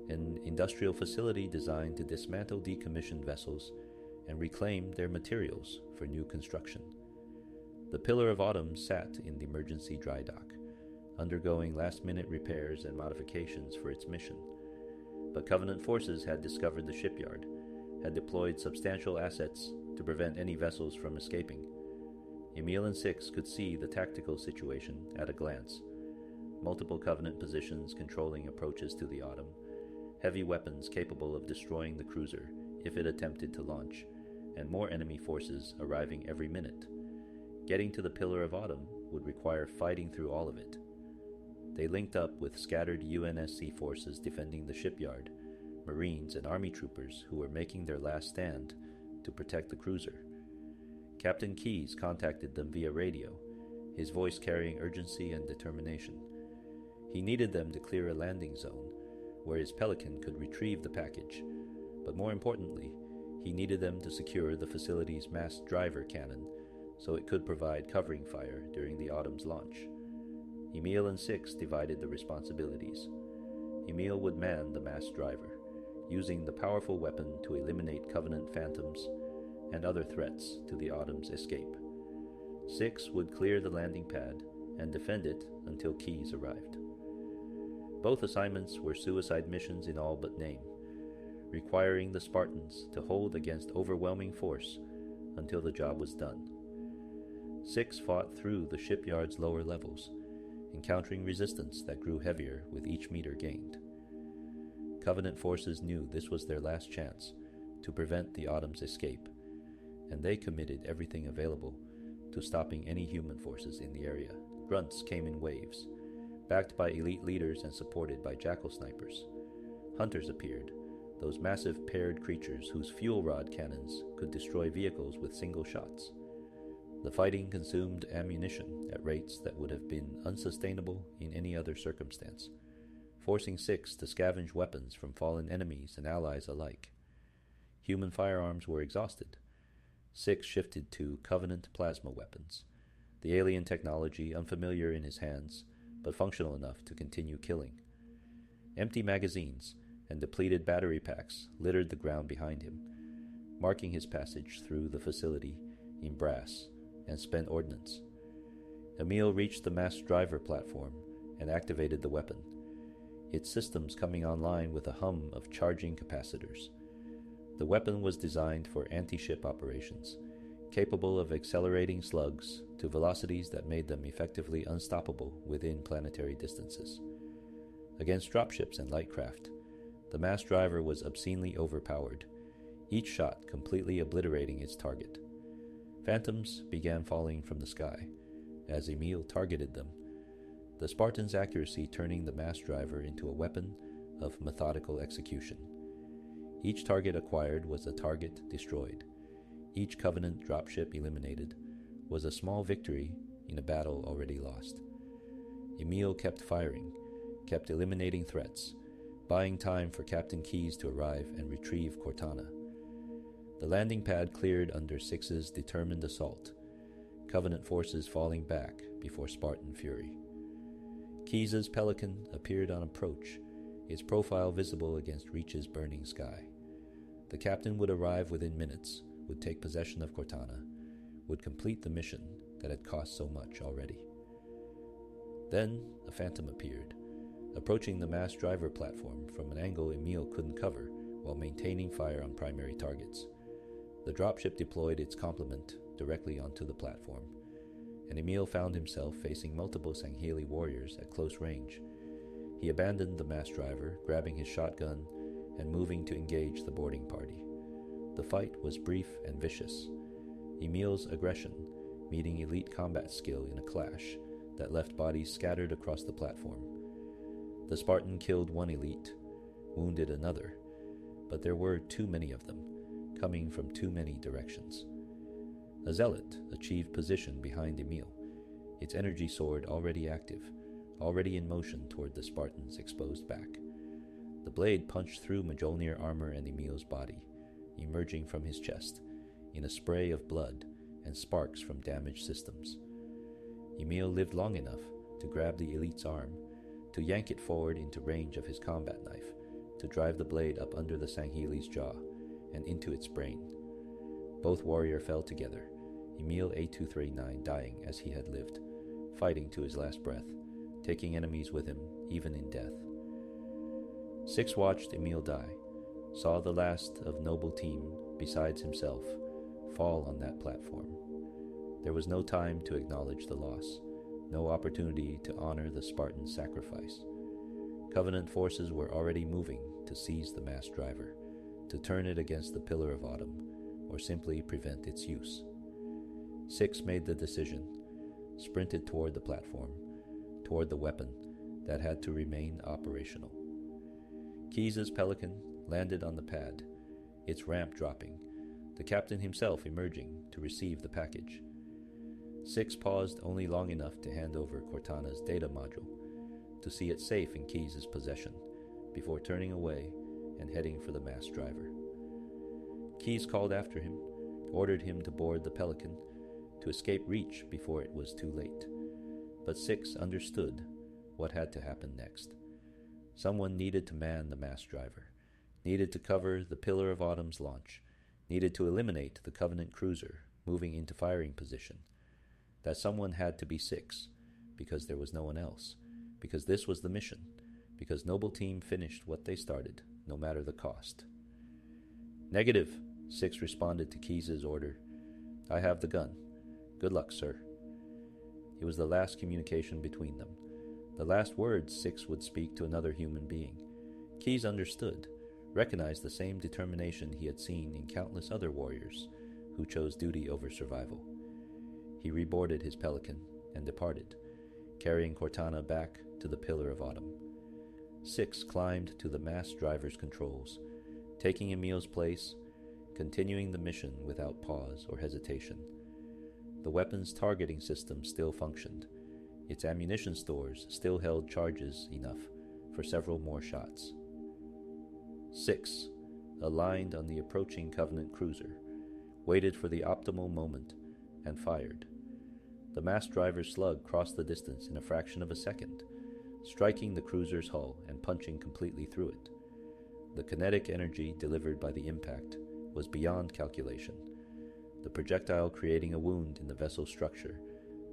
an industrial facility designed to dismantle decommissioned vessels and reclaim their materials for new construction. The Pillar of Autumn sat in the emergency dry dock, undergoing last-minute repairs and modifications for its mission. But Covenant forces had discovered the shipyard, had deployed substantial assets to prevent any vessels from escaping. Emil and Six could see the tactical situation at a glance. Multiple Covenant positions controlling approaches to the Autumn, heavy weapons capable of destroying the cruiser if it attempted to launch, and more enemy forces arriving every minute. Getting to the Pillar of Autumn would require fighting through all of it. They linked up with scattered UNSC forces defending the shipyard, Marines and Army troopers who were making their last stand to protect the cruiser. Captain Keyes contacted them via radio, his voice carrying urgency and determination. He needed them to clear a landing zone where his Pelican could retrieve the package, but more importantly, he needed them to secure the facility's mass driver cannon so it could provide covering fire during the Autumn's launch. Emil and Six divided the responsibilities. Emil would man the masked driver, using the powerful weapon to eliminate Covenant phantoms and other threats to the Autumn's escape. Six would clear the landing pad and defend it until Keyes arrived. Both assignments were suicide missions in all but name, requiring the Spartans to hold against overwhelming force until the job was done. Six fought through the shipyard's lower levels, encountering resistance that grew heavier with each meter gained. Covenant forces knew this was their last chance to prevent the Autumn's escape, and they committed everything available to stopping any human forces in the area. Grunts came in waves, backed by elite leaders and supported by jackal snipers. Hunters appeared, those massive paired creatures whose fuel rod cannons could destroy vehicles with single shots. The fighting consumed ammunition at rates that would have been unsustainable in any other circumstance, forcing Six to scavenge weapons from fallen enemies and allies alike. Human firearms were exhausted. Six shifted to Covenant plasma weapons, the alien technology unfamiliar in his hands, but functional enough to continue killing. Empty magazines and depleted battery packs littered the ground behind him, marking his passage through the facility in brass and spent ordnance. Emil reached the masked driver platform and activated the weapon, its systems coming online with a hum of charging capacitors. The weapon was designed for anti-ship operations, capable of accelerating slugs to velocities that made them effectively unstoppable within planetary distances. Against dropships and light craft, the masked driver was obscenely overpowered, each shot completely obliterating its target. Phantoms began falling from the sky as Emil targeted them, the Spartan's accuracy turning the masked driver into a weapon of methodical execution. Each target acquired was a target destroyed. Each Covenant dropship eliminated was a small victory in a battle already lost. Emil kept firing, kept eliminating threats, buying time for Captain Keyes to arrive and retrieve Cortana. The landing pad cleared under Six's determined assault, Covenant forces falling back before Spartan fury. Keyes' Pelican appeared on approach, its profile visible against Reach's burning sky. The captain would arrive within minutes, would take possession of Cortana, would complete the mission that had cost so much already. Then a phantom appeared, approaching the masked driver platform from an angle Emil couldn't cover while maintaining fire on primary targets. The dropship deployed its complement directly onto the platform, and Emil found himself facing multiple Sangheili warriors at close range. He abandoned the masked driver, grabbing his shotgun and moving to engage the boarding party. The fight was brief and vicious, Emil's aggression meeting elite combat skill in a clash that left bodies scattered across the platform. The Spartan killed one elite, wounded another, but there were too many of them, coming from too many directions. A zealot achieved position behind Emil, its energy sword already active, already in motion toward the Spartan's exposed back. The blade punched through Mjolnir armor and Emil's body, emerging from his chest in a spray of blood and sparks from damaged systems. Emil lived long enough to grab the elite's arm, to yank it forward into range of his combat knife, to drive the blade up under the Sangheili's jaw and into its brain. Both warriors fell together, Emil A239 dying as he had lived, fighting to his last breath, taking enemies with him even in death. Six watched Emil die, saw the last of noble team besides himself fall on that platform. There was no time to acknowledge the loss, no opportunity to honor the Spartan sacrifice. Covenant forces were already moving to seize the masked driver, to turn it against the Pillar of Autumn, or simply prevent its use. Six made the decision, sprinted toward the platform, toward the weapon that had to remain operational. Keyes' Pelican landed on the pad, its ramp dropping, the captain himself emerging to receive the package. Six paused only long enough to hand over Cortana's data module, to see it safe in Keyes' possession, before turning away and heading for the masked driver. Keyes called after him, ordered him to board the Pelican, to escape Reach before it was too late. But 6 understood what had to happen next. Someone needed to man the mass driver, needed to cover the Pillar of Autumn's launch, needed to eliminate the Covenant cruiser moving into firing position. That someone had to be 6, because there was no one else, because this was the mission, because Noble Team finished what they started, no matter the cost. Negative, 6 responded to Keyes' order. I have the gun. Good luck, sir. It was the last communication between them, the last words 6 would speak to another human being. Keyes understood, recognized the same determination he had seen in countless other warriors who chose duty over survival. He reboarded his Pelican and departed, carrying Cortana back to the Pillar of Autumn. 6 climbed to the mass driver's controls, taking Emil's place, continuing the mission without pause or hesitation. The weapon's targeting system still functioned. Its ammunition stores still held charges enough for several more shots. 6, aligned on the approaching Covenant cruiser, waited for the optimal moment and fired. The mass driver's slug crossed the distance in a fraction of a second, striking the cruiser's hull and punching completely through it. The kinetic energy delivered by the impact was beyond calculation, the projectile creating a wound in the vessel's structure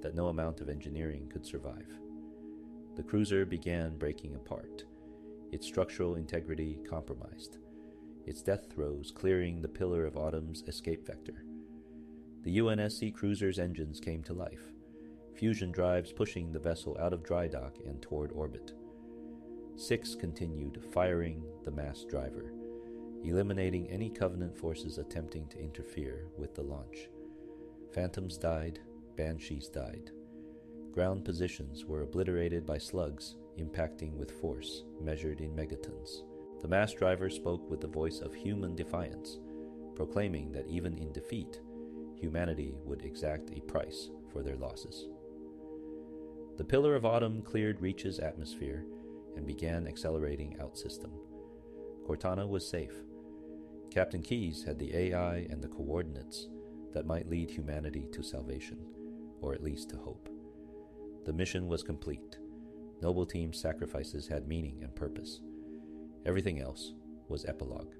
that no amount of engineering could survive. The cruiser began breaking apart, its structural integrity compromised, its death throes clearing the Pillar of Autumn's escape vector. The UNSC cruiser's engines came to life, fusion drives pushing the vessel out of dry dock and toward orbit. 6 continued firing the mass driver, eliminating any Covenant forces attempting to interfere with the launch. Phantoms died, Banshees died. Ground positions were obliterated by slugs impacting with force measured in megatons. The mass driver spoke with the voice of human defiance, proclaiming that even in defeat, humanity would exact a price for their losses. The Pillar of Autumn cleared Reach's atmosphere and began accelerating out-system. Cortana was safe. Captain Keyes had the AI and the coordinates that might lead humanity to salvation, or at least to hope. The mission was complete. Noble Team's sacrifices had meaning and purpose. Everything else was epilogue.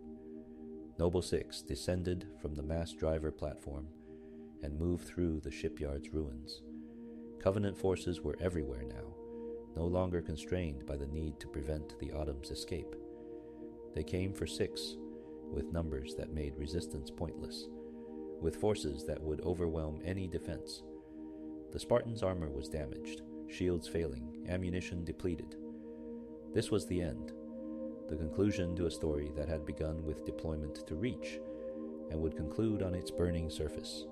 Noble 6 descended from the mass driver platform and moved through the shipyard's ruins. Covenant forces were everywhere now, no longer constrained by the need to prevent the Autumn's escape. They came for 6, with numbers that made resistance pointless, with forces that would overwhelm any defense. The Spartan's armor was damaged, shields failing, ammunition depleted. This was the end, the conclusion to a story that had begun with deployment to Reach and would conclude on its burning surface.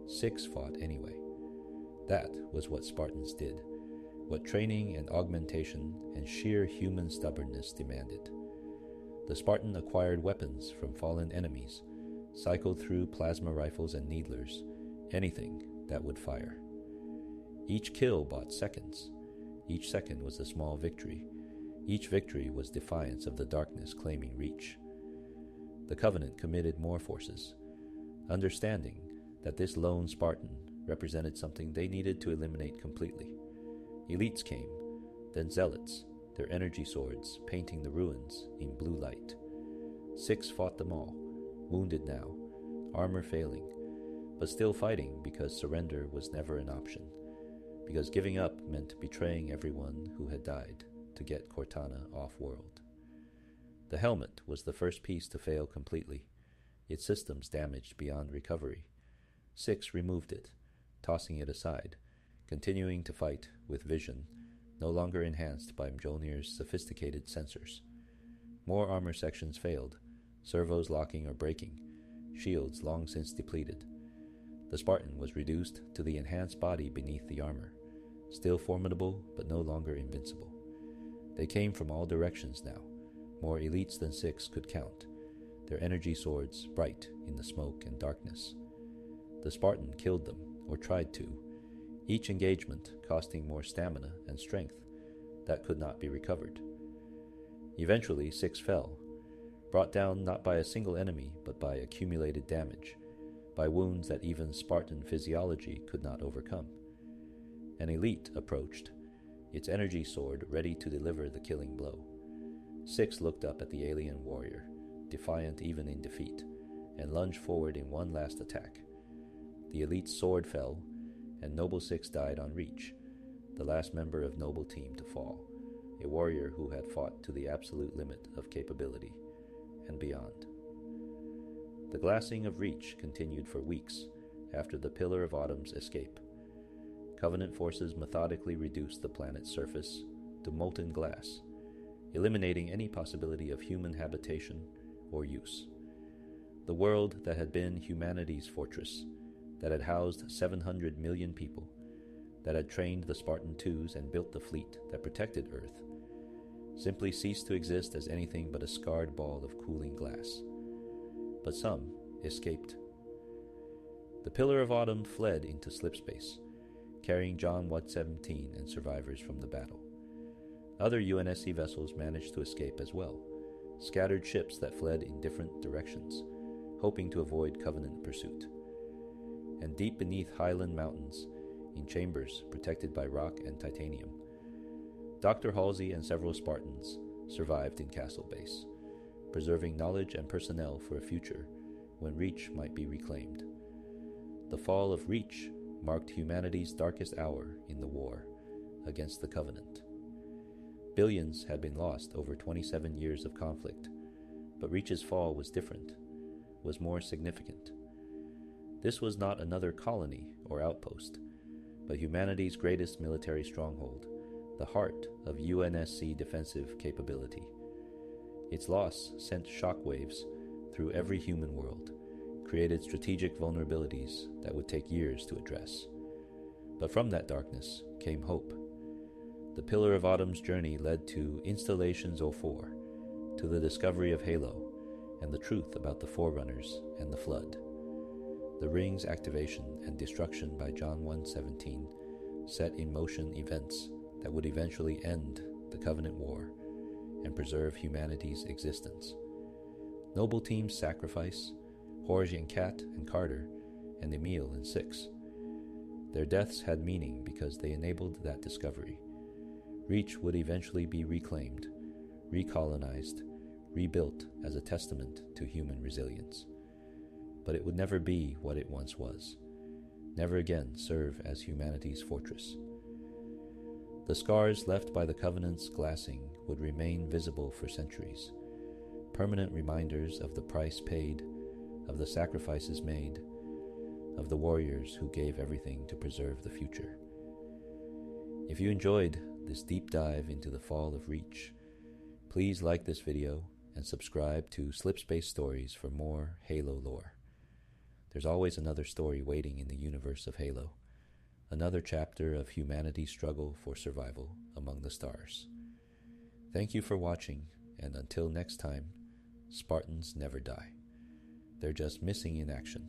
6 fought anyway. That was what Spartans did, what training and augmentation and sheer human stubbornness demanded. The Spartan acquired weapons from fallen enemies, cycled through plasma rifles and needlers, anything that would fire. Each kill bought seconds. Each second was a small victory. Each victory was defiance of the darkness claiming Reach. The Covenant committed more forces, understanding that this lone Spartan represented something they needed to eliminate completely. Elites came, then Zealots, their energy swords painting the ruins in blue light. 6 fought them all, wounded now, armor failing, but still fighting because surrender was never an option, because giving up meant betraying everyone who had died to get Cortana off-world. The helmet was the first piece to fail completely, its systems damaged beyond recovery. 6 removed it, tossing it aside, continuing to fight with vision no longer enhanced by Mjolnir's sophisticated sensors. More armor sections failed, servos locking or breaking, shields long since depleted. The Spartan was reduced to the enhanced body beneath the armor, still formidable but no longer invincible. They came from all directions now, more elites than 6 could count, their energy swords bright in the smoke and darkness. The Spartan killed them, or tried to, each engagement costing more stamina and strength that could not be recovered. Eventually 6 fell, brought down not by a single enemy but by accumulated damage, by wounds that even Spartan physiology could not overcome. An elite approached, its energy sword ready to deliver the killing blow. 6 looked up at the alien warrior, defiant even in defeat, and lunged forward in one last attack. The elite's sword fell, and Noble 6 died on reach, the last member of Noble Team to fall, a warrior who had fought to the absolute limit of capability, and beyond. The glassing of Reach continued for weeks after the Pillar of Autumn's escape. Covenant forces methodically reduced the planet's surface to molten glass, eliminating any possibility of human habitation or use. The world that had been humanity's fortress, that had housed 700 million people, that had trained the Spartan-IIs and built the fleet that protected Earth, simply ceased to exist as anything but a scarred ball of cooling glass. But some escaped. The Pillar of Autumn fled into slipspace, carrying John 117 and survivors from the battle. Other UNSC vessels managed to escape as well, scattered ships that fled in different directions, hoping to avoid Covenant pursuit. And deep beneath Highland Mountains, in chambers protected by rock and titanium, Dr. Halsey and several Spartans survived in Castle Base, preserving knowledge and personnel for a future when Reach might be reclaimed. The fall of Reach marked humanity's darkest hour in the war against the Covenant. Billions had been lost over 27 years of conflict, but Reach's fall was different, was more significant. This was not another colony or outpost, but humanity's greatest military stronghold, the heart of UNSC defensive capability. Its loss sent shockwaves through every human world, created strategic vulnerabilities that would take years to address. But from that darkness came hope. The Pillar of Autumn's journey led to Installations 04, to the discovery of Halo, and the truth about the Forerunners and the Flood. The Ring's activation and destruction by John 117 set in motion events that would eventually end the Covenant War and preserve humanity's existence. Noble Team's sacrifice, Horge and Kat and Carter, and Emil and 6. Their deaths had meaning because they enabled that discovery. Reach would eventually be reclaimed, recolonized, rebuilt as a testament to human resilience. But it would never be what it once was, never again serve as humanity's fortress. The scars left by the Covenant's glassing would remain visible for centuries, permanent reminders of the price paid, of the sacrifices made, of the warriors who gave everything to preserve the future. If you enjoyed this deep dive into the fall of Reach, please like this video and subscribe to Slipspace Stories for more Halo lore. There's always another story waiting in the universe of Halo, another chapter of humanity's struggle for survival among the stars. Thank you for watching, and until next time, Spartans never die. They're just missing in action.